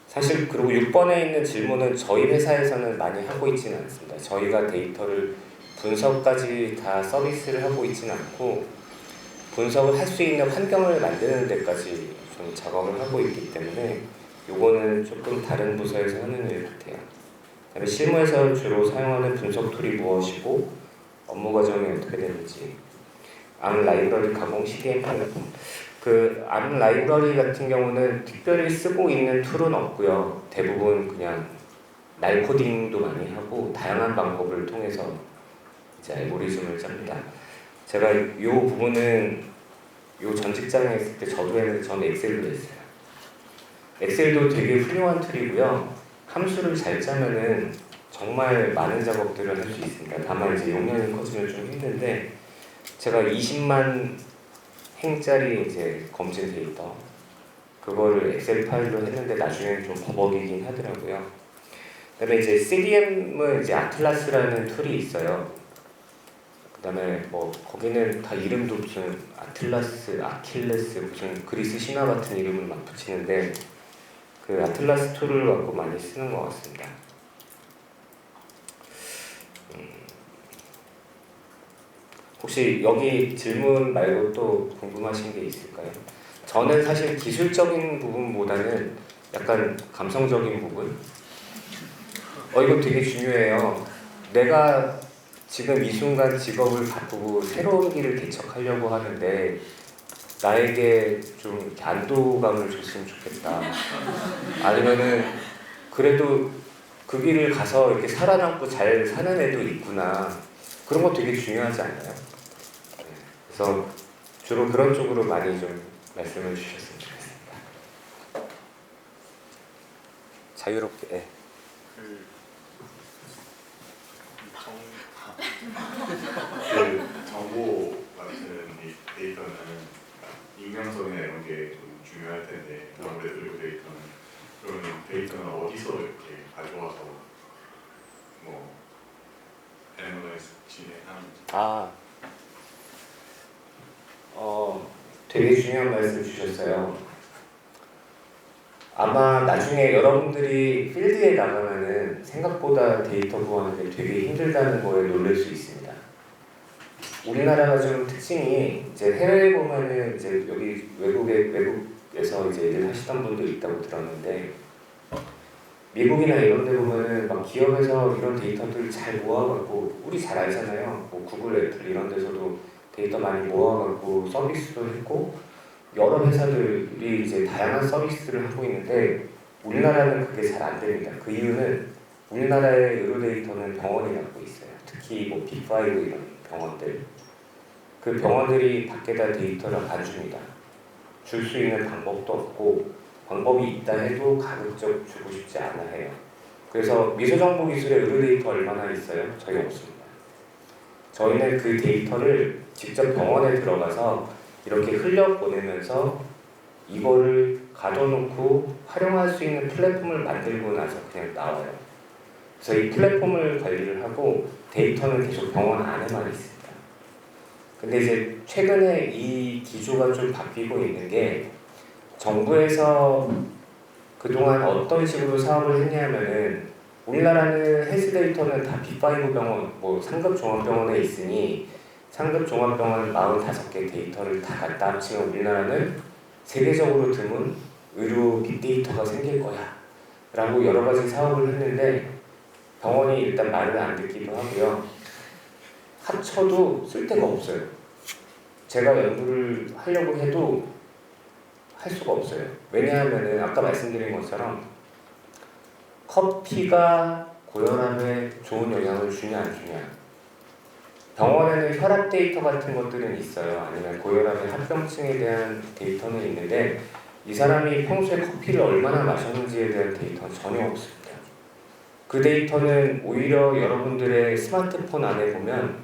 사실 그리고 6번에 있는 질문은 저희 회사에서는 많이 하고 있지는 않습니다. 저희가 데이터를 분석까지 다 서비스를 하고 있지는 않고 분석을 할 수 있는 환경을 만드는 데까지 좀 작업을 하고 있기 때문에 요거는 조금 다른 부서에서 하는 일 같아요. 그다음에 실무에서 주로 사용하는 분석 툴이 무엇이고 업무 과정이 어떻게 되는지 암 라이브러리 가공 CDM 플랫폼 암 라이브러리 같은 경우는 특별히 쓰고 있는 툴은 없고요. 대부분 그냥 날 코딩도 많이 하고 다양한 방법을 통해서 이제 알고리즘을 짭니다. 제가 이 부분은 요 전 직장에 있을 때 전 엑셀로 했어요. 엑셀도 되게 훌륭한 툴이고요. 함수를 잘 짜면은 정말 많은 작업들을 할 수 있습니다. 다만 이제 용량이 커지면 좀 힘든데 제가 20만 행짜리 이제 검진 데이터 그거를 엑셀 파일로 했는데 나중에는 좀 버벅이긴 하더라고요. 그다음에 이제 CDM은 이제 아틀라스라는 툴이 있어요. 그다음에 뭐 거기는 다 이름도 무슨 아틀라스, 아킬레스 무슨 그리스 신화 같은 이름을 막 붙이는데 그 아틀라스 툴을 갖고 많이 쓰는 것 같습니다. 혹시 여기 질문 말고 또 궁금하신 게 있을까요? 저는 사실 기술적인 부분보다는 약간 감성적인 부분 이거 되게 중요해요. 내가 지금 이 순간 직업을 바꾸고 새로운 길을 개척하려고 하는데 나에게 좀 이렇게 안도감을 줬으면 좋겠다. 아니면은 그래도 그 길을 가서 이렇게 살아남고 잘 사는 애도 있구나. 그런 거 되게 중요하지 않나요? 그래서 주로 그런 쪽으로 많이 좀 말씀을 주셨으면 좋겠습니다. 자유롭게. 네. 그 정보 같은 이 데이터는 익명성이나 이런 게 좀 중요할 텐데 아무래도 이 데이터는 그러면 데이터는 어디서 이렇게 가져와서 뭐 애널라이즈 진행하는지 되게 중요한 말씀 주셨어요. 아마 나중에 여러분들이 필드에 나가면은 생각보다 데이터 구하는 게 되게 힘들다는 거에 놀랄 수 있습니다. 우리나라가 좀 특징이 이제 해외에 보면은 이제 여기 외국에서 이제 일을 하시던 분도 있다고 들었는데 미국이나 이런 데 보면은 막 기업에서 이런 데이터들 잘 모아갖고 우리 잘 알잖아요. 뭐 구글, 애플 이런 데서도 데이터 많이 모아갖고 서비스도 했고 여러 회사들이 이제 다양한 서비스를 하고 있는데 우리나라는 그게 잘 안 됩니다. 그 이유는 우리나라의 의료 데이터는 병원이 갖고 있어요. 특히 뭐 빅5 이런 병원들. 그 병원들이 밖에다 데이터를 안 줍니다. 줄 수 있는 방법도 없고 방법이 있다 해도 가급적 주고 싶지 않아 해요. 그래서 미소정보기술에 의료 데이터 얼마나 있어요? 저희 없습니다. 저희는 그 데이터를 직접 병원에 들어가서 이렇게 흘려보내면서 이거를 가둬놓고 활용할 수 있는 플랫폼을 만들고 나서 그냥 나와요. 그래서 이 플랫폼을 관리를 하고 데이터는 계속 병원 안에만 있습니다. 근데 이제 최근에 이 기조가 좀 바뀌고 있는 게 정부에서 그동안 어떤 식으로 사업을 했냐면은 우리나라는 헬스 데이터는 다 빅5 병원, 뭐 상급 종합병원에 있으니 상급 종합병원 45개 데이터를 다 갖다 합치면 우리나라는 세계적으로 드문 의료 빅데이터가 생길 거야 라고 여러 가지 사업을 했는데 병원이 일단 말을 안 듣기도 하고요. 합쳐도 쓸데가 없어요. 제가 연구를 하려고 해도 할 수가 없어요. 왜냐하면 아까 말씀드린 것처럼 커피가 고혈압에 좋은 영향을 주냐 안 주냐. 병원에는 혈압 데이터 같은 것들은 있어요. 아니면 고혈압의 합병증에 대한 데이터는 있는데 이 사람이 평소에 커피를 얼마나 마셨는지에 대한 데이터는 전혀 없습니다. 그 데이터는 오히려 여러분들의 스마트폰 안에 보면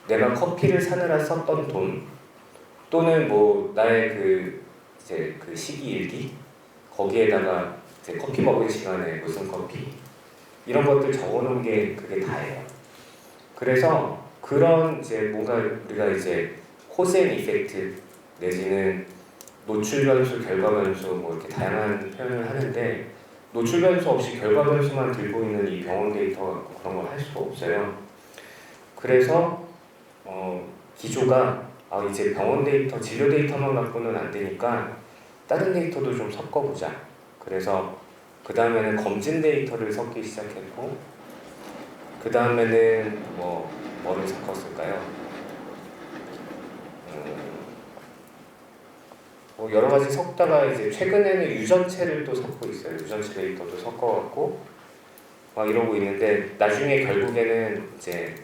내가 커피를 사느라 썼던 돈 또는 뭐 나의 그 시기일기 거기에다가 이제 커피 먹은 시간에 무슨 커피 이런 것들 적어놓은 게 그게 다예요. 그래서 그런 이제 뭔가 우리가 이제 코즈앤 이펙트 내지는 노출 변수, 결과 변수 뭐 이렇게 다양한 표현을 하는데 노출 변수 없이 결과 변수만 들고 있는 이 병원 데이터 그런 걸 할 수가 없어요. 그래서 기조가 이제 병원 데이터, 진료 데이터만 갖고는 안 되니까 다른 데이터도 좀 섞어보자. 그래서 그 다음에는 검진 데이터를 섞기 시작했고 그 다음에는 뭐를 섞었을까요? 여러 가지 섞다가 이제 최근에는 유전체를 또 섞고 있어요. 유전체 데이터도 섞어갖고 막 이러고 있는데 나중에 결국에는 이제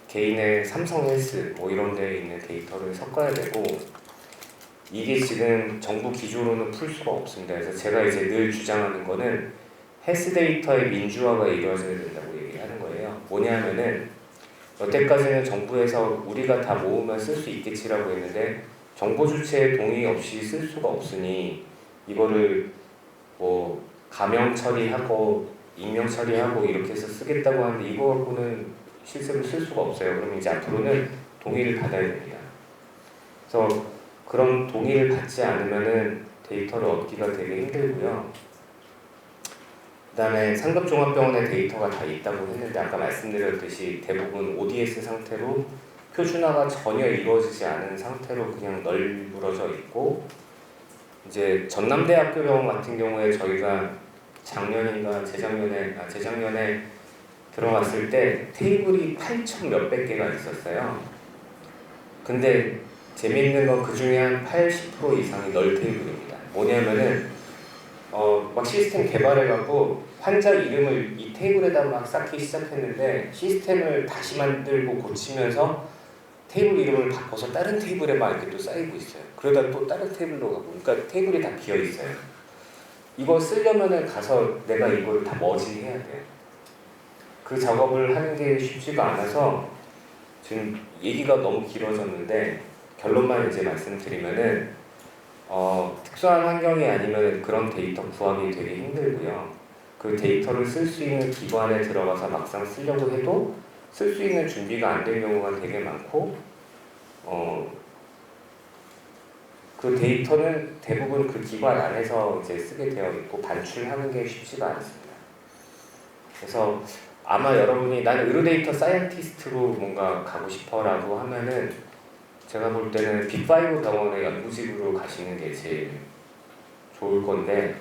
개인의 삼성 헬스 뭐 이런 데에 있는 데이터를 섞어야 되고 이게 지금 정부 기조로는 풀 수가 없습니다. 그래서 제가 이제 늘 주장하는 거는 헬스 데이터의 민주화가 이루어져야 된다고 얘기하는 거예요. 뭐냐면은 여태까지는 정부에서 우리가 다 모으면 쓸 수 있겠지라고 했는데 정보 주체의 동의 없이 쓸 수가 없으니 이거를 뭐 가명 처리하고 익명 처리하고 이렇게 해서 쓰겠다고 하는데 이거 갖고는 실제로 쓸 수가 없어요. 그러면 이제 앞으로는 동의를 받아야 됩니다. 그래서 그런 동의를 받지 않으면은 데이터를 얻기가 되게 힘들고요. 그 다음에 상급종합병원의 데이터가 다 있다고 했는데 아까 말씀드렸듯이 대부분 ODS 상태로 표준화가 전혀 이루어지지 않은 상태로 그냥 널브러져 있고 이제 전남대학교 병원 같은 경우에 저희가 작년인가 재작년에 들어갔을 때 테이블이 8,000 몇백 개가 있었어요. 근데 재미있는 건 그 중에 한 80% 이상이 널 테이블입니다. 뭐냐면은 막 시스템 개발해갖고 환자 이름을 이 테이블에다 막 쌓기 시작했는데 시스템을 다시 만들고 고치면서 테이블 이름을 바꿔서 다른 테이블에 막 이렇게 또 쌓이고 있어요. 그러다 또 다른 테이블로 가고 그러니까 테이블이 다 비어 있어요. 이거 쓰려면은 가서 내가 이거를 다 머지해야 돼요. 그 작업을 하는 게 쉽지가 않아서 지금 얘기가 너무 길어졌는데 결론만 이제 말씀드리면은 특수한 환경이 아니면 그런 데이터 구하기 되게 힘들고요. 그 데이터를 쓸 수 있는 기관에 들어가서 막상 쓰려고 해도 쓸 수 있는 준비가 안 된 경우가 되게 많고 그 데이터는 대부분 그 기관 안에서 이제 쓰게 되어 있고 반출하는 게 쉽지가 않습니다. 그래서 아마 여러분이 나는 의료 데이터 사이언티스트로 뭔가 가고 싶어라고 하면은 제가 볼 때는 빅5 병원의 연구직으로 가시는 게 제일 좋을 건데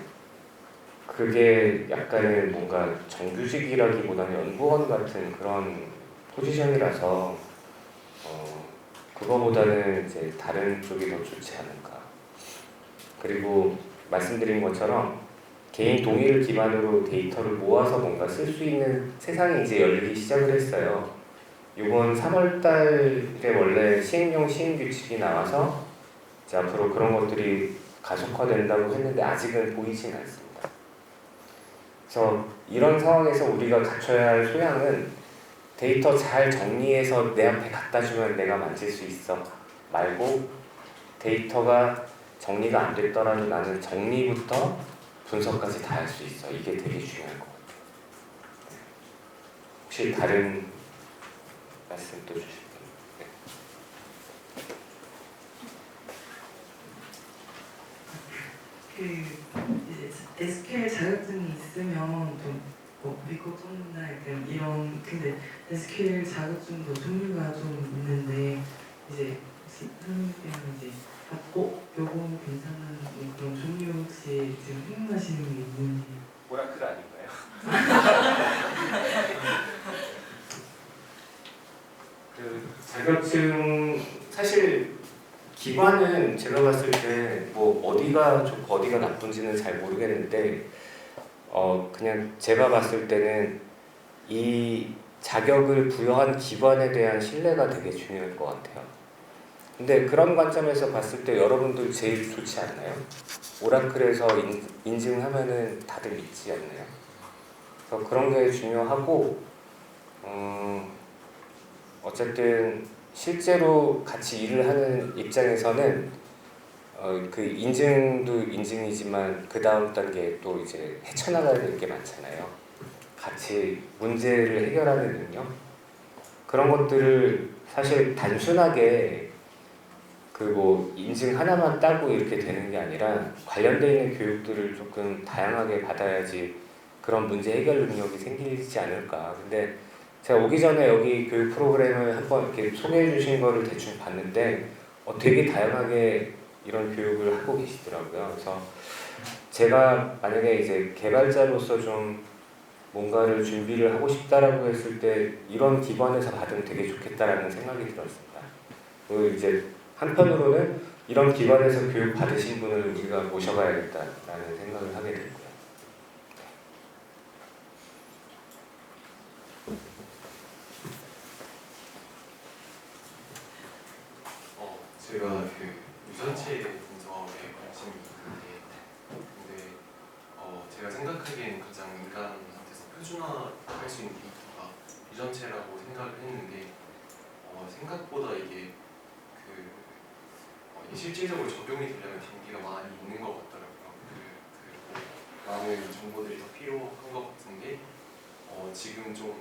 그게 약간은 뭔가 정규직이라기보다는 연구원 같은 그런 포지션이라서 그거보다는 이제 다른 쪽이 더 좋지 않을까. 그리고 말씀드린 것처럼 개인 동의를 기반으로 데이터를 모아서 뭔가 쓸 수 있는 세상이 이제 열리기 시작을 했어요. 이번 3월달에 원래 시행령 시행규칙이 나와서 이제 앞으로 그런 것들이 가속화된다고 했는데 아직은 보이진 않습니다. 그래서 이런 상황에서 우리가 갖춰야 할 소양은 데이터 잘 정리해서 내 앞에 갖다 주면 내가 만질 수 있어 말고 데이터가 정리가 안 됐더라도 나는 정리부터 분석까지 다 할 수 있어. 이게 되게 중요할 것 같아요. 혹시 다른 말씀 또 주실까요? 네. 이제 SQL 자격증이 있으면 뭐 믿고 쫓는다 약간 이런 근데 SQL 자격증도 종류가 좀 있는데 이제 혹시 선생님께서 이제 요거 괜찮은 그런 종류 혹시 지금 생각나시는 게 있는지 오라클 기관은 제가 봤을 때 뭐 어디가 좋고 어디가 나쁜지는 잘 모르겠는데 그냥 제가 봤을 때는 이 자격을 부여한 기관에 대한 신뢰가 되게 중요할 것 같아요. 근데 그런 관점에서 봤을 때 여러분들 제일 좋지 않나요? 오라클에서 인증하면은 다들 믿지 않나요? 그래서 그런 게 중요하고 어쨌든 실제로 같이 일을 하는 입장에서는 그 인증도 인증이지만 그 다음 단계에 또 이제 헤쳐나가야 될 게 많잖아요. 같이 문제를 해결하는 능력 그런 것들을 사실 단순하게 그 뭐 인증 하나만 따고 이렇게 되는 게 아니라 관련되어 있는 교육들을 조금 다양하게 받아야지 그런 문제 해결 능력이 생기지 않을까. 근데 제가 오기 전에 여기 교육 프로그램을 한번 이렇게 소개해 주신 거를 대충 봤는데 되게 다양하게 이런 교육을 하고 계시더라고요. 그래서 제가 만약에 이제 개발자로서 좀 뭔가를 준비를 하고 싶다라고 했을 때 이런 기관에서 받으면 되게 좋겠다라는 생각이 들었습니다. 그리고 이제 한편으로는 이런 기관에서 교육 받으신 분을 우리가 모셔가야겠다라는 생각을 하게 됐고요. 제가 그 유전체 분석에 관심이 있는데, 근데 제가 생각하기에는 가장 인간한테서 표준화할 수 있는 데이터가 유전체라고 생각을 했는데 생각보다 이게 실질적으로 적용이 되려면 단계가 많이 있는 것 같더라고요. 그리고 많은 정보들이 더 필요한 것 같은데 지금 좀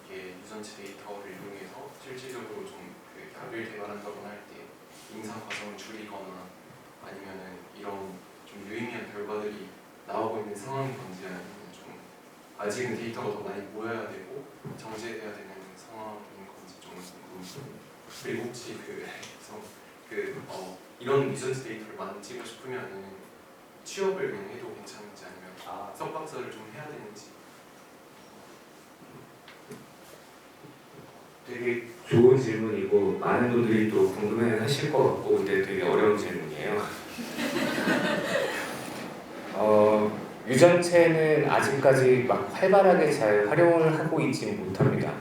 이게 유전체 데이터를 이용해서 실질적으로 좀 그 약을 개발한다거나 할 때 임상 과정을 줄이거나 아니면은 이런 좀 유의미한 결과들이 나오고 있는 상황인 건지 아니면 좀 아직은 데이터가 더 많이 모여야 되고 정제돼야 되는 상황인 건지 좀 궁금해요. 그리고 혹시 이런 유전체 데이터를 만지고 싶으면은 취업을 그냥 해도 괜찮은지 아니면 석박사를 좀 해야 되는지. 되게 좋은 질문이고 많은 분들이 또 궁금해하실 것 같고 근데 되게 어려운 질문이에요. 유전체는 아직까지 막 활발하게 잘 활용을 하고 있지 못합니다.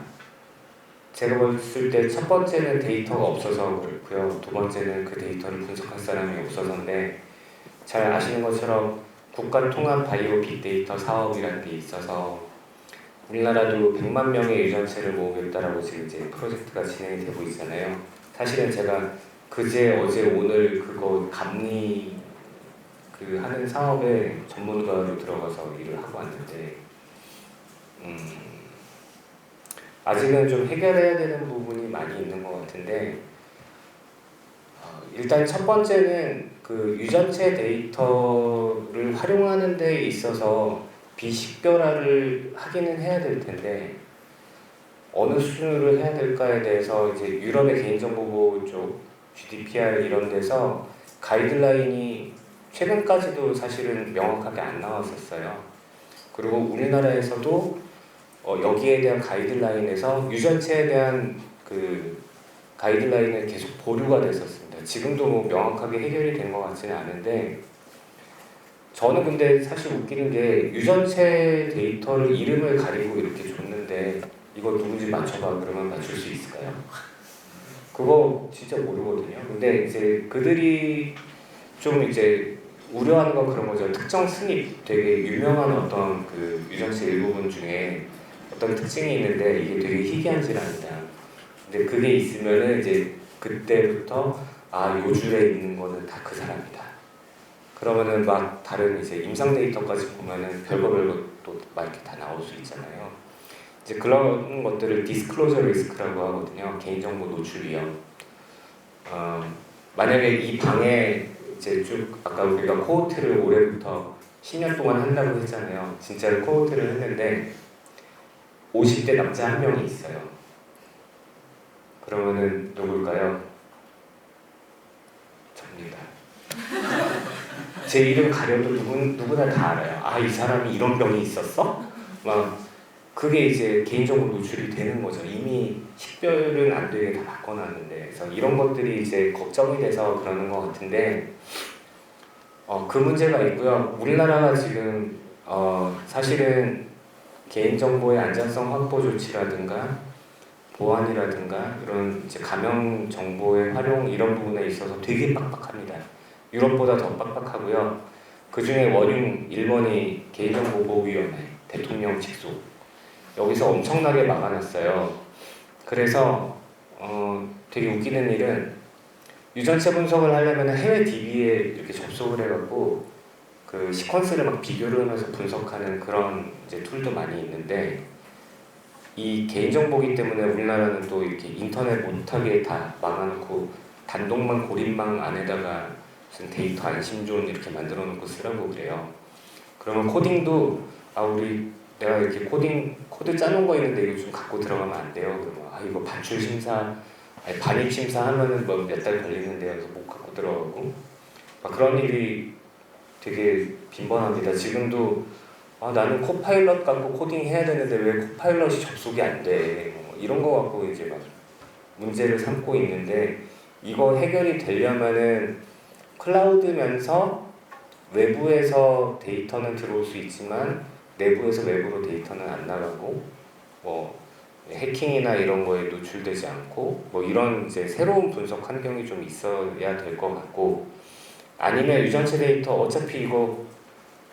제가 봤을 때 첫 번째는 데이터가 없어서 그렇고요. 두 번째는 그 데이터를 분석할 사람이 없어서인데 잘 아시는 것처럼 국가통합 바이오 빅데이터 사업이라는 게 있어서 우리나라도 100만 명의 유전체를 모으겠다라고 지금 이제 프로젝트가 진행이 되고 있잖아요. 사실은 제가 그제 어제 오늘 그거 감리 하는 사업에 전문가로 들어가서 일을 하고 왔는데 아직은 좀 해결해야 되는 부분이 많이 있는 것 같은데 일단 첫 번째는 그 유전체 데이터를 활용하는 데 있어서 비식별화를 하기는 해야 될 텐데 어느 수준으로 해야 될까에 대해서 이제 유럽의 개인정보보호 쪽 GDPR 이런 데서 가이드라인이 최근까지도 사실은 명확하게 안 나왔었어요. 그리고 우리나라에서도 여기에 대한 가이드라인에서 유전체에 대한 그 가이드라인은 계속 보류가 됐었습니다. 지금도 뭐 명확하게 해결이 된 것 같지는 않은데 저는 근데 사실 웃기는 게 유전체 데이터를 이름을 가리고 이렇게 줬는데 이거 누군지 맞춰봐 그러면 맞출 수 있을까요? 그거 진짜 모르거든요. 근데 이제 그들이 좀 이제 우려하는 건 그런 거죠. 특정 스닙 되게 유명한 어떤 그 유전체 일부분 중에 어떤 특징이 있는데 이게 되게 희귀한지는 아니다. 근데 그게 있으면은 이제 그때부터 요 줄에 있는 거는 다 그 사람이다. 그러면은 막 다른 이제 임상 데이터까지 보면은 별거 또 막 이렇게 다 나올 수 있잖아요. 이제 그런 것들을 디스클로저 리스크라고 하거든요. 개인정보 노출 위험. 만약에 이 방에 이제 쭉 아까 우리가 코호트를 올해부터 10년 동안 한다고 했잖아요. 진짜로 코호트를 했는데 50대 남자 한 명이 있어요. 그러면은 누굴까요? 접니다. 제 이름 가려도 누구나 다 알아요. 이 사람이 이런 병이 있었어? 막 그게 이제 개인정보 노출이 되는 거죠. 이미 식별은 안 되게 다 바꿔놨는데, 그래서 이런 것들이 이제 걱정이 돼서 그러는 것 같은데, 그 문제가 있고요. 우리나라가 지금 사실은 개인정보의 안전성 확보 조치라든가 보안이라든가 이런 이제 가명 정보의 활용 이런 부분에 있어서 되게 빡빡합니다. 유럽보다 더 빡빡하고요. 그 중에 원흉 1번이 개인정보보호위원회 대통령 직속 여기서 엄청나게 막아놨어요. 그래서 되게 웃기는 일은 유전체 분석을 하려면 해외 DB에 이렇게 접속을 해갖고 그 시퀀스를 막 비교를 하면서 분석하는 그런 이제 툴도 많이 있는데 이 개인정보기 때문에 우리나라는 또 이렇게 인터넷 못하게 다 막아놓고 단독망 고립망 안에다가 무슨 데이터 안심존 이렇게 만들어 놓고 쓰라고 그래요. 그러면 코딩도 내가 이렇게 코드 짜놓은 거 있는데 이거 좀 갖고 들어가면 안 돼요. 그러면 이거 반출 심사, 반입 심사 하면은 뭐 몇 달 걸리는데요. 그래서 못 갖고 들어가고 막 그런 일이 되게 빈번합니다. 지금도 나는 코파일럿 갖고 코딩 해야 되는데 왜 코파일럿이 접속이 안 돼? 뭐 이런 거 갖고 이제 막 문제를 삼고 있는데 이거 해결이 되려면은 클라우드면서 외부에서 데이터는 들어올 수 있지만 내부에서 외부로 데이터는 안 나가고 뭐 해킹이나 이런 거에 노출되지 않고 뭐 이런 이제 새로운 분석 환경이 좀 있어야 될 것 같고 아니면 유전체 데이터 어차피 이거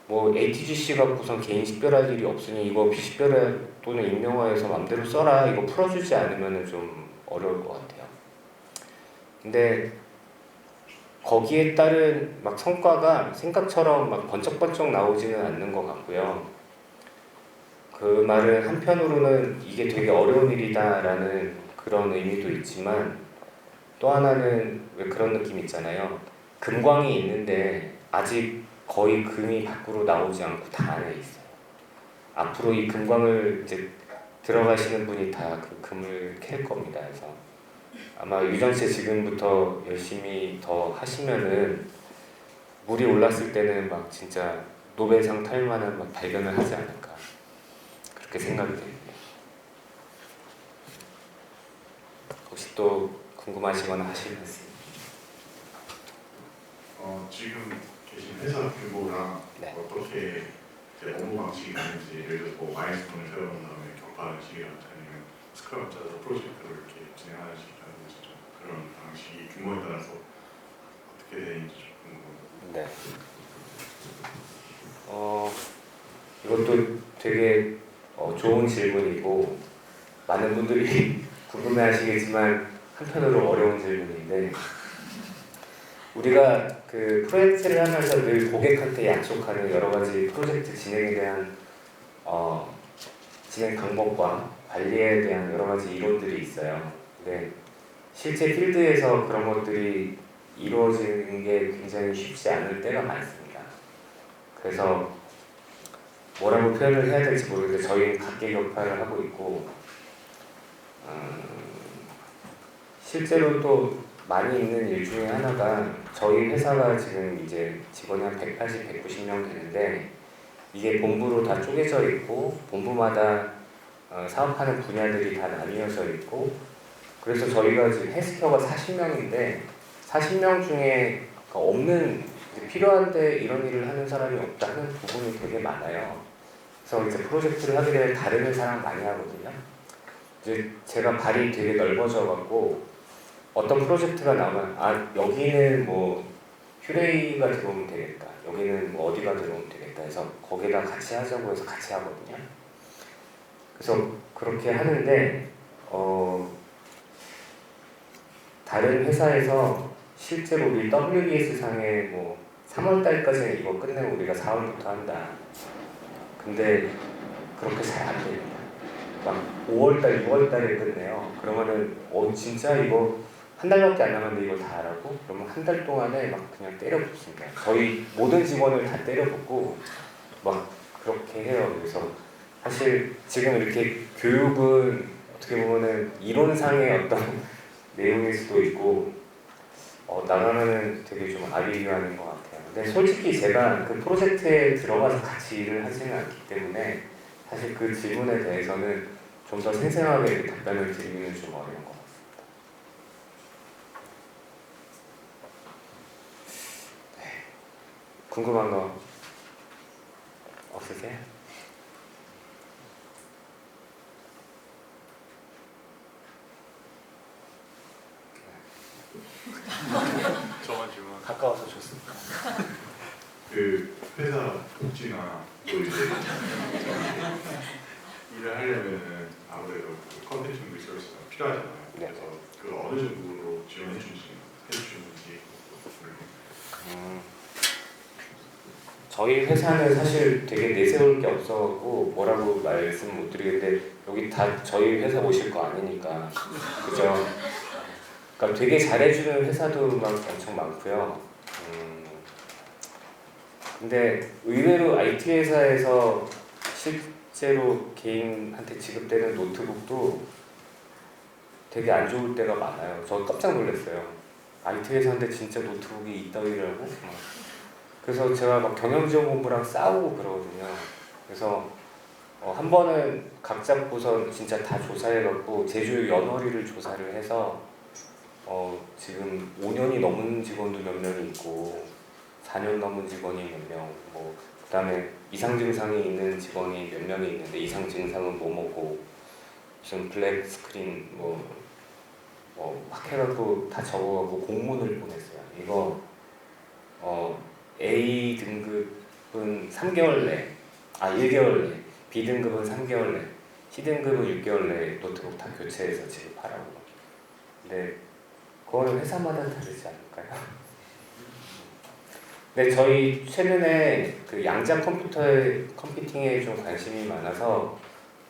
뭐 ATGC 갖고선 개인 식별할 일이 없으니 이거 비식별화 또는 익명화해서 맘대로 써라 이거 풀어주지 않으면 좀 어려울 것 같아요. 근데 거기에 따른 막 성과가 생각처럼 막 번쩍번쩍 나오지는 않는 것 같고요. 그 말은 한편으로는 이게 되게 어려운 일이다라는 그런 의미도 있지만 또 하나는 왜 그런 느낌 있잖아요. 금광이 있는데 아직 거의 금이 밖으로 나오지 않고 다 안에 있어요. 앞으로 이 금광을 이제 들어가시는 분이 다 그 금을 캘 겁니다. 그래서 아마 유전체 지금부터 열심히 더 하시면은 물이 올랐을 때는 막 진짜 노벨상 탈 만한 막 발견을 하지 않을까 그렇게 생각이 됩니다. 혹시 또 궁금하시거나 하실 말씀? 지금 계신 회사 규모랑 네. 어떻게 이제 업무 방식이 있는지 예를 들어서 뭐 마일스톤을 세워놓은 다음에 격파하는 식이라든지 아니면 스크럼 짜서 프로젝트를 이렇게 진행하는 식이라든지 좀 그런 방식이 규모에 따라서 어떻게 되는지 좀 궁금합니다. 네. 이것도 되게 좋은 질문이고 많은 분들이 궁금해하시겠지만 한편으로 어려운 질문인데 우리가 그 프로젝트를 하면서 늘 고객한테 약속하는 여러 가지 프로젝트 진행에 대한 진행 방법과 관리에 대한 여러 가지 이론들이 있어요. 근데 실제 필드에서 그런 것들이 이루어지는 게 굉장히 쉽지 않을 때가 많습니다. 그래서 뭐라고 표현을 해야 될지 모르겠는데 저희는 각계 격파를 하고 있고 실제로 또 많이 있는 일 중에 하나가 저희 회사가 지금 이제 직원이 한 180, 190명 되는데 이게 본부로 다 쪼개져 있고 본부마다 사업하는 분야들이 다 나뉘어져 있고 그래서 저희가 지금 헬스케어가 40명인데 40명 중에 없는 필요한데 이런 일을 하는 사람이 없다는 부분이 되게 많아요. 그래서 이제 프로젝트를 하게 되면 다른 회사랑 많이 하거든요. 이제 제가 발이 되게 넓어져 갖고 어떤 프로젝트가 나오면 여기는 뭐 휴레이가 들어오면 되겠다. 여기는 뭐 어디가 들어오면 되겠다 해서 거기다 같이 하자고 해서 같이 하거든요. 그래서 그렇게 하는데 다른 회사에서 실제로 우리 WBS 상에 뭐 3월 달까지는 이거 끝내고 우리가 4월부터 한다. 근데 그렇게 잘 안 됩니다. 막 5월 달, 6월 달에 끝내요. 그러면은 진짜 이거 한 달밖에 안 남았는데 이거 다 하라고? 그러면 한 달 동안에 막 그냥 때려붓습니다. 저희 모든 직원을 다 때려붓고 막 그렇게 해요. 그래서 사실 지금 이렇게 교육은 어떻게 보면은 이론상의 어떤 내용일 수도 있고 나가면은 되게 좀 아비규환인 것 같아요. 근데 솔직히 제가 그 프로젝트에 들어가서 같이 일을 하지는 않기 때문에 사실 그 질문에 대해서는 좀 더 생생하게 답변을 드리기는 좀 어려운 것 같습니다. 네. 궁금한 거 없으세요? 저만 질문. 가까워서 좋습니다. 그 회사 복지나 또 이제 일을 하려면은 아무래도 그 컨텐츠 리소스가 필요하잖아요. 네. 그래서 그 어느 정도로 지원해 주시는지 저희 회사는 사실 되게 내세울 게 없어갖고 뭐라고 말씀 못 드리겠는데 여기 다 저희 회사 오실 거 아니니까 그죠? 그러니까 되게 잘해주는 회사도 막 엄청 많고요. 근데 의외로 IT 회사에서 실제로 개인한테 지급되는 노트북도 되게 안 좋을 때가 많아요. 저 깜짝 놀랐어요. IT 회사인데 진짜 노트북이 이따위라고? 그래서 제가 막 경영지원본부랑 싸우고 그러거든요. 그래서 한 번은 각 잡고서 진짜 다 조사해갖고 제주 연월이를 조사를 해서 지금 5년이 넘은 직원도 몇 명이 있고 4년 넘은 직원이 몇 명, 그 다음에 이상 증상이 있는 직원이 몇 명이 있는데 이상 증상은 뭐고 무슨 블랙 스크린 막 해갖고 다 적어갖고 공문을 보냈어요. 이거 A 등급은 3개월 내, 1개월 내, B 등급은 3개월 내, C 등급은 6개월 내에 노트북 다 교체해서 지급하라고. 근데 그거는 회사마다 다르지 않을까요? 네, 저희 최근에 그 양자 컴퓨팅에 좀 관심이 많아서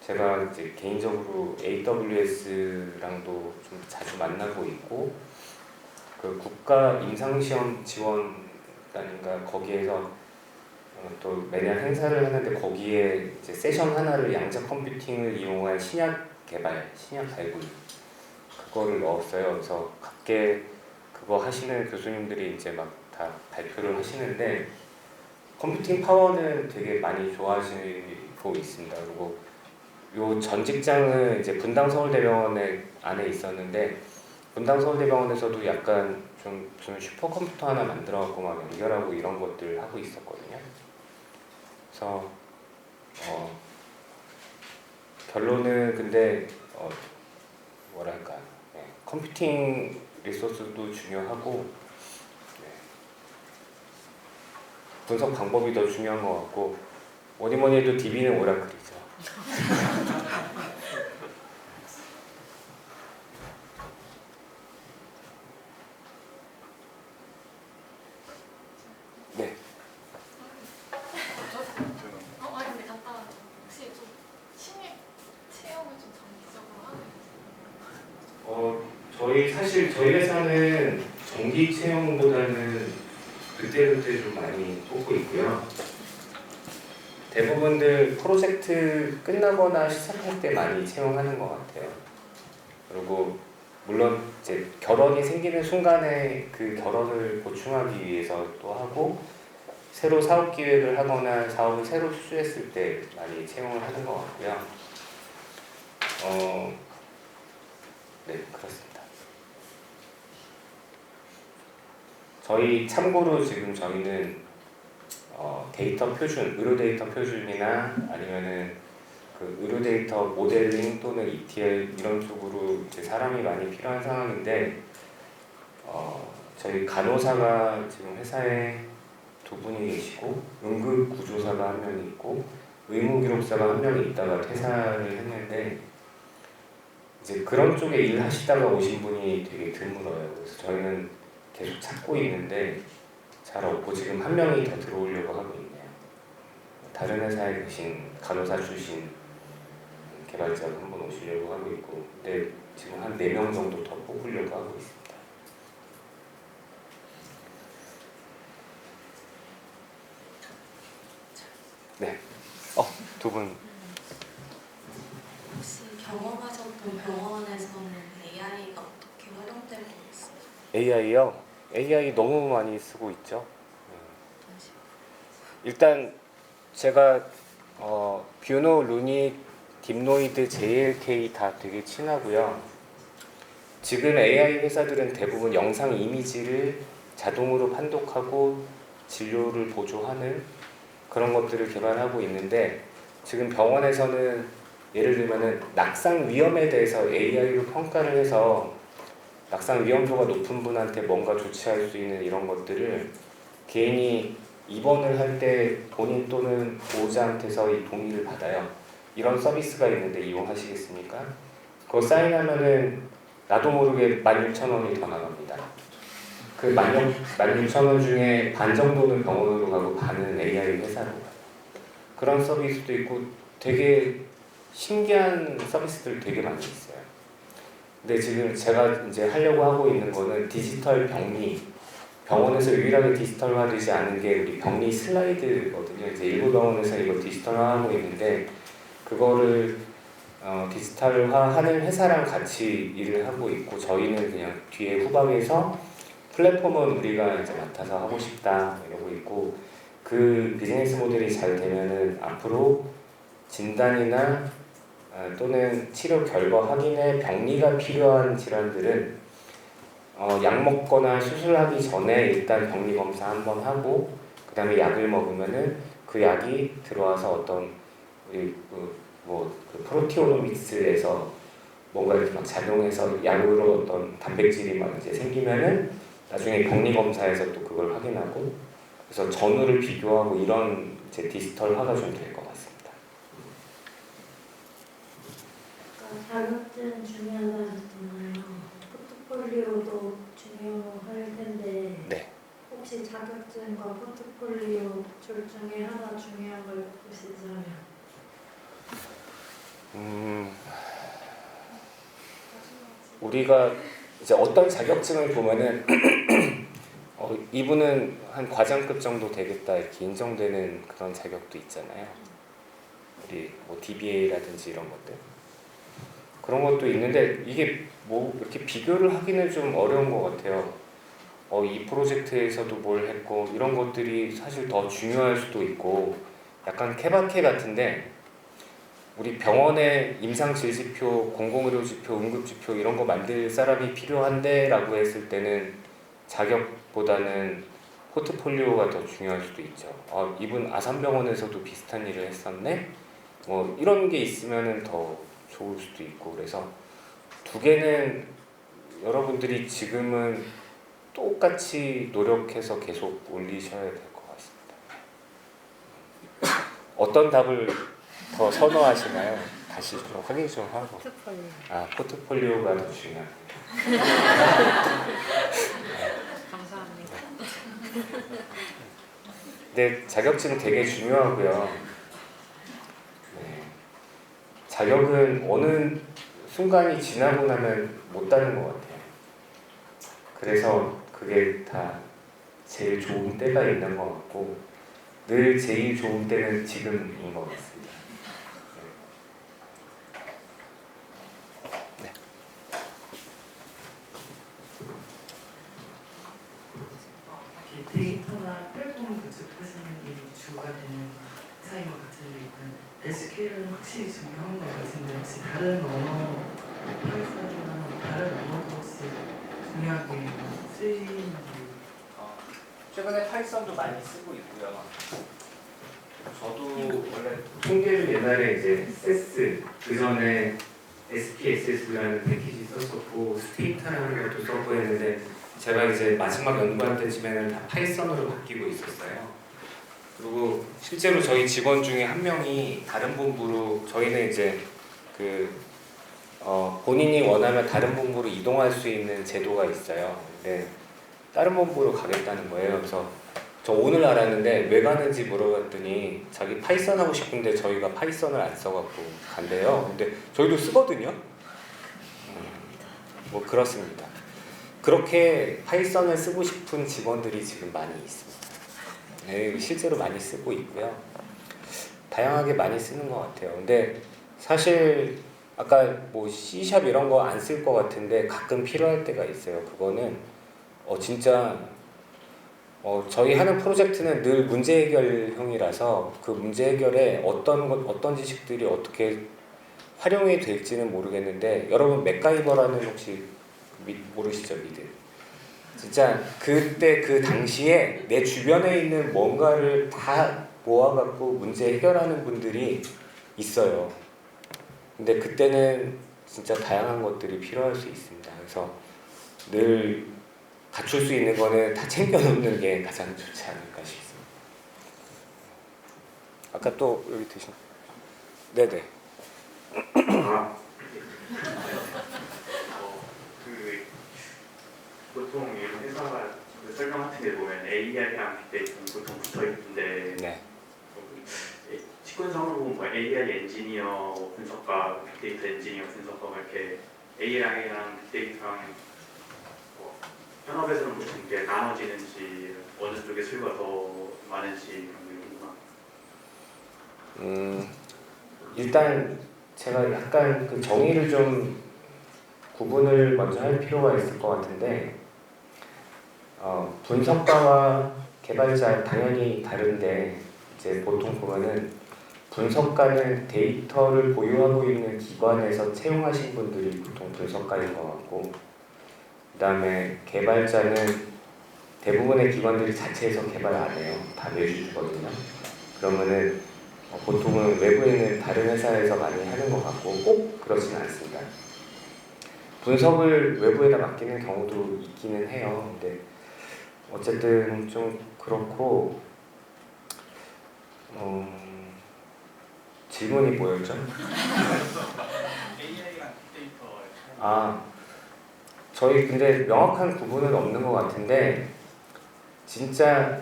제가 이제 개인적으로 AWS랑도 좀 자주 만나고 있고 그 국가 임상시험 지원단인가 거기에서 또 매년 행사를 하는데 거기에 이제 세션 하나를 양자 컴퓨팅을 이용한 신약 발굴 그거를 넣었어요. 그래서 각계 그거 하시는 교수님들이 이제 막 다 발표를 하시는데 컴퓨팅 파워는 되게 많이 좋아하시고 있습니다. 그리고 요 전 직장은 이제 분당 서울대병원에 안에 있었는데 분당 서울대병원에서도 약간 좀 무슨 슈퍼컴퓨터 하나 만들어갖고 막 연결하고 이런 것들 하고 있었거든요. 그래서 결론은 근데 뭐랄까 컴퓨팅 리소스도 중요하고 분석 방법이 더 중요한 것 같고 뭐니뭐니 해도 DB는 오라클이죠. 네. 아니 근데 간단하게 혹시 좀 신입 채용을 좀 정기적으로 하는 저희 회사는 정기 채용보다는 그때그때 좀 많이 뽑고 있고요. 대부분들 프로젝트 끝나거나 시작할 때 많이 채용하는 것 같아요. 그리고 물론 이제 결혼이 생기는 순간에 그 결혼을 보충하기 위해서 또 하고 새로 사업 기획을 하거나 사업을 새로 수주했을 때 많이 채용을 하는 것 같고요. 네, 그렇습니다. 참고로 지금 저희는 데이터 표준, 의료 데이터 표준이나 아니면은 그 의료 데이터 모델링 또는 ETL 이런 쪽으로 이제 사람이 많이 필요한 상황인데 저희 간호사가 지금 회사에 2분이 계시고 응급 구조사가 1명이 있고 의무기록사가 1명이 있다가 퇴사를 했는데 이제 그런 쪽에 일하시다가 오신 분이 되게 드물어요. 그래서 저희는 계속 찾고 있는데 잘 없고 지금 1명이 더 들어오려고 하고 있네요. 다른 회사에 계신 간호사 출신 개발자가 한번 오시려고 하고 있고 근데 지금 한 4명 정도 더 뽑으려고 하고 있습니다. 네. 2분. 혹시 경험하셨던 병원에서는 AI가 어떻게 활용되고 있어요? AI요? AI 너무 많이 쓰고 있죠. 일단 제가 뷰노, 루닉, 딥노이드, JLK 다 되게 친하고요. 지금 AI 회사들은 대부분 영상 이미지를 자동으로 판독하고 진료를 보조하는 그런 것들을 개발하고 있는데, 지금 병원에서는 예를 들면은 낙상 위험에 대해서 AI로 평가를 해서 낙상 위험도가 높은 분한테 뭔가 조치할 수 있는 이런 것들을 개인이 입원을 할 때 본인 또는 보호자한테서 이 동의를 받아요. 이런 서비스가 있는데 이용하시겠습니까? 그거 사인하면은 나도 모르게 16,000원이 더 나갑니다. 그 16,000원 중에 반 정도는 병원으로 가고 반은 AI 회사로 가요. 그런 서비스도 있고 되게 신기한 서비스들 되게 많이 있어요. 근데 지금 제가 이제 하려고 하고 있는 거는 디지털 병리, 병원에서 유일하게 디지털화되지 않은 게 우리 병리 슬라이드거든요. 이제 일부 병원에서 이거 디지털화하고 있는데, 그거를 디지털화하는 회사랑 같이 일을 하고 있고, 저희는 그냥 뒤에 후방에서 플랫폼은 우리가 이제 맡아서 하고 싶다 이러고 있고, 그 비즈니스 모델이 잘 되면은 앞으로 진단이나 또는 치료 결과 확인에 병리가 필요한 질환들은 약 먹거나 수술하기 전에 일단 병리 검사 한번 하고, 그 다음에 약을 먹으면은 그 약이 들어와서 어떤 우리 그 프로티오노믹스에서 뭔가 이렇게 막 작용해서 약으로 어떤 단백질이 막 이제 생기면은 나중에 병리 검사에서 또 그걸 확인하고, 그래서 전후를 비교하고 이런 이제 디지털화가 좀 될 것 같습니다. 자격증 중요하다 하셨잖아요. 포트폴리오도 중요할 텐데 네. 혹시 자격증과 포트폴리오 둘 중에 하나 중요한 걸 꼽으시자면 우리가 이제 어떤 자격증을 보면은 이분은 한 과장급 정도 되겠다 이렇게 인정되는 그런 자격도 있잖아요. 우리 뭐 DBA라든지 이런 것들, 그런 것도 있는데 이게 뭐 이렇게 비교를 하기는 좀 어려운 것 같아요. 이 프로젝트에서도 뭘 했고 이런 것들이 사실 더 중요할 수도 있고, 약간 케바케 같은데 우리 병원에 임상질지표, 공공의료지표, 응급지표 이런 거 만들 사람이 필요한데 라고 했을 때는 자격보다는 포트폴리오가 더 중요할 수도 있죠. 이분 아산병원에서도 비슷한 일을 했었네? 뭐 이런 게 있으면 더 좋을 수도 있고, 그래서 두 개는 여러분들이 지금은 똑같이 노력해서 계속 올리셔야 될 것 같습니다. 어떤 답을 더 선호하시나요? 다시 좀 확인 좀 하고. 포트폴리오가 더 중요합니다. 감사합니다. 근데 자격증 되게 중요하고요. 네. 자격은 어느 순간이 지나고 나면 못 따는 것 같아요. 그래서 그게 다 제일 좋은 때가 있는 것 같고, 늘 제일 좋은 때는 지금인 것 같습니다. 네. 데이터나 플랫폼 구축하시는 게 주가 되는 회사인 것 같은데, SQL은 확실히 중요한 것 같은데 혹시 다른 언어, 파이썬이나 다른 언어도 혹시 중요하게 쓰이는지? 최근에 파이썬도 많이 쓰고 있고요. 저도 원래 통계를 옛날에 이제 세스, 그 전에 SPSS라는 패키지 썼었고 스테이터라는 것도 썼고 했는데, 제가 이제 마지막 연구할 때쯤에는 다 파이썬으로 바뀌고 있었어요. 그리고 실제로 저희 직원 중에 한 명이 다른 본부로, 저희는 이제 본인이 원하면 다른 본부로 이동할 수 있는 제도가 있어요. 근데 다른 본부로 가겠다는 거예요. 그래서 저 오늘 알았는데 왜 가는지 물어봤더니 자기 파이썬 하고 싶은데 저희가 파이썬을 안 써갖고 간대요. 근데 저희도 쓰거든요. 뭐 그렇습니다. 그렇게 파이썬을 쓰고 싶은 직원들이 지금 많이 있습니다. 네, 실제로 많이 쓰고 있고요. 다양하게 많이 쓰는 것 같아요. 근데 사실 아까 뭐 C# 이런 거 안 쓸 것 같은데 가끔 필요할 때가 있어요. 그거는 진짜 저희 하는 프로젝트는 늘 문제 해결형이라서 그 문제 해결에 어떤 지식들이 어떻게 활용이 될지는 모르겠는데 여러분 맥가이버라는 혹시 모르시죠? 미드. 진짜 그때 그 당시에 내 주변에 있는 뭔가를 다 모아갖고 문제 해결하는 분들이 있어요. 근데 그때는 진짜 다양한 것들이 필요할 수 있습니다. 그래서 늘 갖출 수 있는 거는 다 챙겨놓는 게 가장 좋지 않을까 싶습니다. 아까 또 여기 드신 네네. 보통 이런 회사가 그 설명 같은 데 보면 AI랑 빅데이터는 보통 붙어 있는데 네. 직군상으로 보면 뭐 AI 엔지니어 분석가, 빅데이터 엔지니어 분석가 이렇게 AI랑 빅데이터랑 뭐 현업에서는 보통 이렇게 나눠지는지 어느 쪽에 수요가 더 많은지 그런 게 궁금합니다. 일단 제가 약간 그 정의를 좀 구분을 먼저 할 필요가 있을 것 같은데 분석가와 개발자 당연히 다른데 이제 보통 보면은 분석가는 데이터를 보유하고 있는 기관에서 채용하신 분들이 보통 분석가인 것 같고 그 다음에 개발자는 대부분의 기관들이 자체에서 개발 안 해요. 다 내주거든요. 그러면은 보통은 외부에 있는 다른 회사에서 많이 하는 것 같고 꼭 그렇지는 않습니다. 분석을 외부에다 맡기는 경우도 있기는 해요. 근데 어쨌든 좀 그렇고 질문이 뭐였죠? AI랑 빅데이터 저희 근데 명확한 구분은 없는 것 같은데 진짜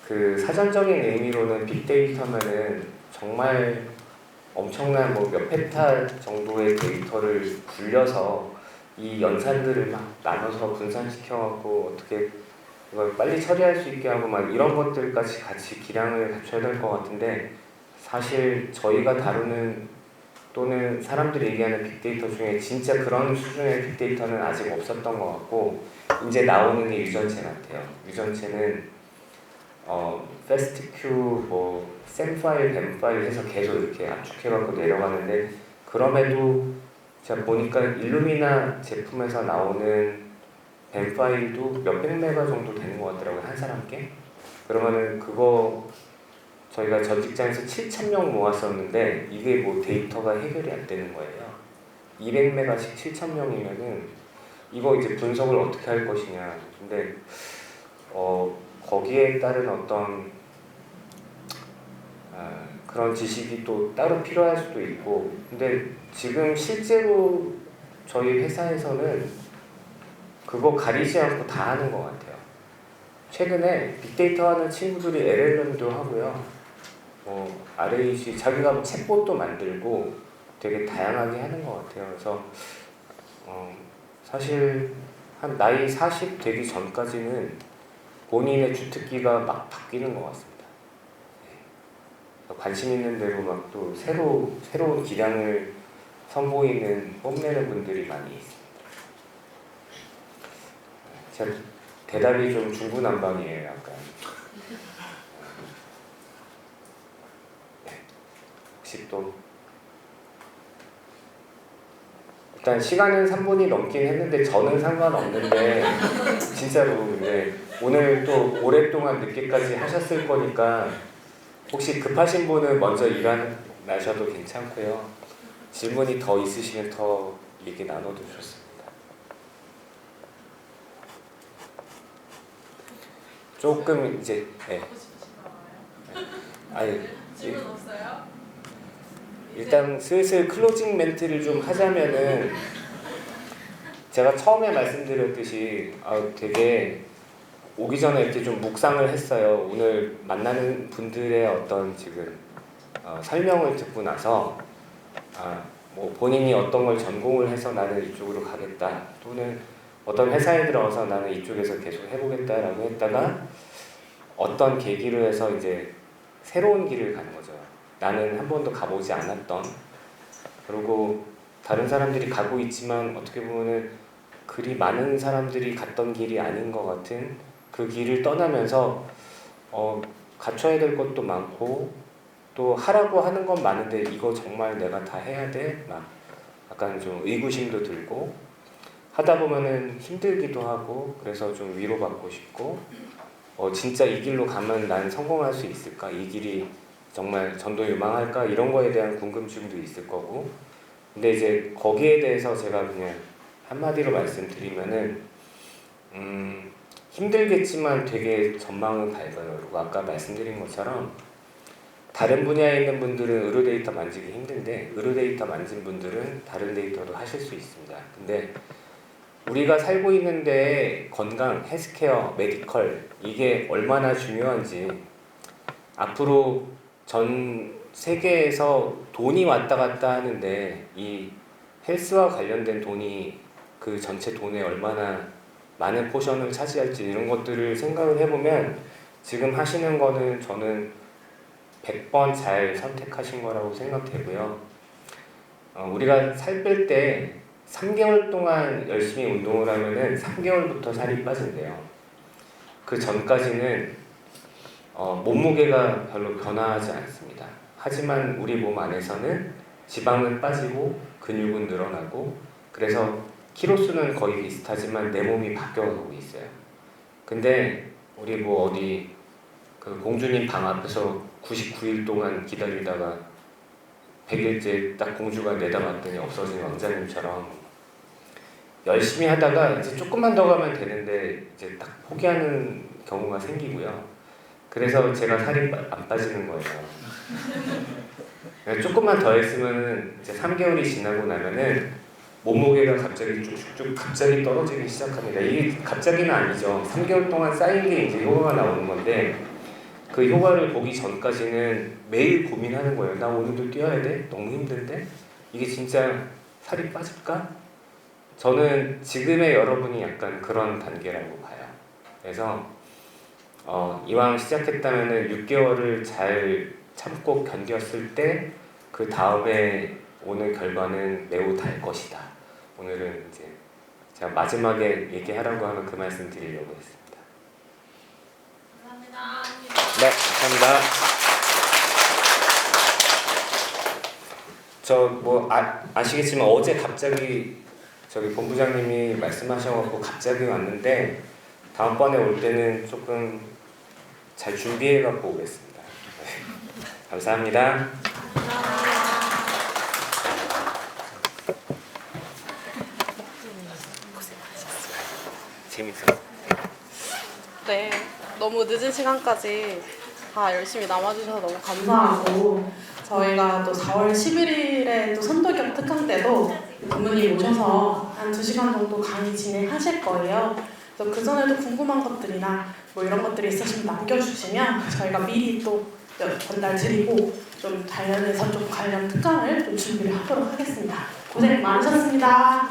그 사전적인 의미로는 빅데이터면은 정말 엄청난 뭐 몇 페타 정도의 데이터를 굴려서 이 연산들을 막 나눠서 분산시켜갖고 어떻게 이걸 빨리 처리할 수 있게 하고 막 이런 것들까지 같이 기량을 갖춰야 될 것 같은데 사실 저희가 다루는 또는 사람들이 얘기하는 빅데이터 중에 진짜 그런 수준의 빅데이터는 아직 없었던 것 같고 이제 나오는 게 유전체 같아요. 유전체는 패스트큐, 뭐 샘 파일, 뱀 파일 해서 계속 이렇게 압축해갖고 내려가는데 그럼에도 제가 보니까 일루미나 제품에서 나오는 뱀 파일도 몇백 메가 정도 되는 것 같더라고요. 한 사람께. 그러면은 그거 저희가 전 직장에서 7,000명 모았었는데 이게 뭐 데이터가 해결이 안 되는 거예요. 200메가씩 7,000명이면은 이거 이제 분석을 어떻게 할 것이냐. 근데 거기에 따른 어떤 그런 지식이 또 따로 필요할 수도 있고 근데 지금 실제로 저희 회사에서는 그거 가리지 않고 다 하는 것 같아요. 최근에 빅데이터 하는 친구들이 LLM도 하고요. RAG 자기가 뭐 챗봇도 만들고 되게 다양하게 하는 것 같아요. 그래서 사실 한 나이 40 되기 전까지는 본인의 주특기가 막 바뀌는 것 같습니다. 관심 있는 대로 막 또 새로운 기량을 선보이는 뽐내는 분들이 많이 있습니다. 제 대답이 좀 중구난방이에요, 약간. 혹시 또 일단 시간은 3분이 넘긴 했는데 저는 상관없는데 진짜로 근데 오늘 또 오랫동안 늦게까지 하셨을 거니까 혹시 급하신 분은 먼저 일어나셔도 괜찮고요. 질문이 더 있으시면 더 얘기 나눠도 좋습니다. 조금 이제 네. 아니 질문 없어요? 일단 슬슬 클로징 멘트를 좀 하자면은 제가 처음에 말씀드렸듯이 되게 오기 전에 이렇게 좀 묵상을 했어요. 오늘 만나는 분들의 어떤 지금 설명을 듣고 나서 뭐 본인이 어떤 걸 전공을 해서 나는 이쪽으로 가겠다 또는 어떤 회사에 들어가서 나는 이쪽에서 계속 해보겠다라고 했다가 어떤 계기로 해서 이제 새로운 길을 가는 거죠. 나는 한 번도 가보지 않았던 그리고 다른 사람들이 가고 있지만 어떻게 보면은 그리 많은 사람들이 갔던 길이 아닌 것 같은 그 길을 떠나면서 갖춰야 될 것도 많고 또 하라고 하는 건 많은데 이거 정말 내가 다 해야 돼? 막 약간 좀 의구심도 들고 하다 보면은 힘들기도 하고 그래서 좀 위로받고 싶고 진짜 이 길로 가면 난 성공할 수 있을까? 이 길이 정말 전도 유망할까? 이런 거에 대한 궁금증도 있을 거고 근데 이제 거기에 대해서 제가 그냥 한마디로 말씀드리면은 힘들겠지만 되게 전망은 밝아요. 그리고 아까 말씀드린 것처럼 다른 분야에 있는 분들은 의료 데이터 만지기 힘든데 의료 데이터 만진 분들은 다른 데이터도 하실 수 있습니다. 근데 우리가 살고 있는데 건강, 헬스케어, 메디컬 이게 얼마나 중요한지 앞으로 전 세계에서 돈이 왔다 갔다 하는데 이 헬스와 관련된 돈이 그 전체 돈의 얼마나 많은 포션을 차지할지 이런 것들을 생각을 해보면 지금 하시는 거는 저는 100번 잘 선택하신 거라고 생각되고요. 우리가 살 뺄 때 3개월 동안 열심히 운동을 하면은 3개월부터 살이 빠진대요. 그 전까지는 몸무게가 별로 변화하지 않습니다. 하지만 우리 몸 안에서는 지방은 빠지고 근육은 늘어나고 그래서 키로수는 거의 비슷하지만 내 몸이 바뀌어가고 있어요. 근데 우리 뭐 어디 그 공주님 방 앞에서 99일 동안 기다리다가 100일째 딱 공주가 내다봤더니 없어진 왕자님처럼 열심히 하다가 이제 조금만 더 가면 되는데 이제 딱 포기하는 경우가 생기고요. 그래서 제가 살이 안 빠지는 거예요. 조금만 더 했으면 이제 3개월이 지나고 나면은 몸무게가 갑자기 쭉쭉쭉 갑자기 떨어지기 시작합니다. 이게 갑자기는 아니죠. 3개월 동안 쌓인 게 이제 효과가 나오는 건데 그 효과를 보기 전까지는 매일 고민하는 거예요. 나 오늘도 뛰어야 돼? 너무 힘든데? 이게 진짜 살이 빠질까? 저는 지금의 여러분이 약간 그런 단계라고 봐요. 그래서 이왕 시작했다면은 6개월을 잘 참고 견뎠을 때 그 다음에 오늘 결과는 매우 달 것이다. 오늘은 이제 제가 마지막에 얘기하라고 하면 그 말씀 드리려고 했습니다. 감사합니다. 네, 감사합니다. 저 뭐 아시겠지만 어제 갑자기 저기 본부장님이 말씀하셔갖고 갑자기 왔는데 다음번에 올 때는 조금 잘 준비해갖고 오겠습니다. 네. 감사합니다. 재밌어요. 네, 너무 늦은 시간까지 다 열심히 남아주셔서 너무 감사하고 저희가 또 4월 11일에 또 선도겸 특강 때도 부모님 오셔서 한 2시간 정도 강의 진행하실 거예요. 그래서 그 전에도 궁금한 것들이나 뭐 이런 것들이 있으시면 남겨주시면 저희가 미리 또 전달 드리고 좀 관련해서 좀 관련 특강을 좀 준비를 하도록 하겠습니다. 고생 많으셨습니다.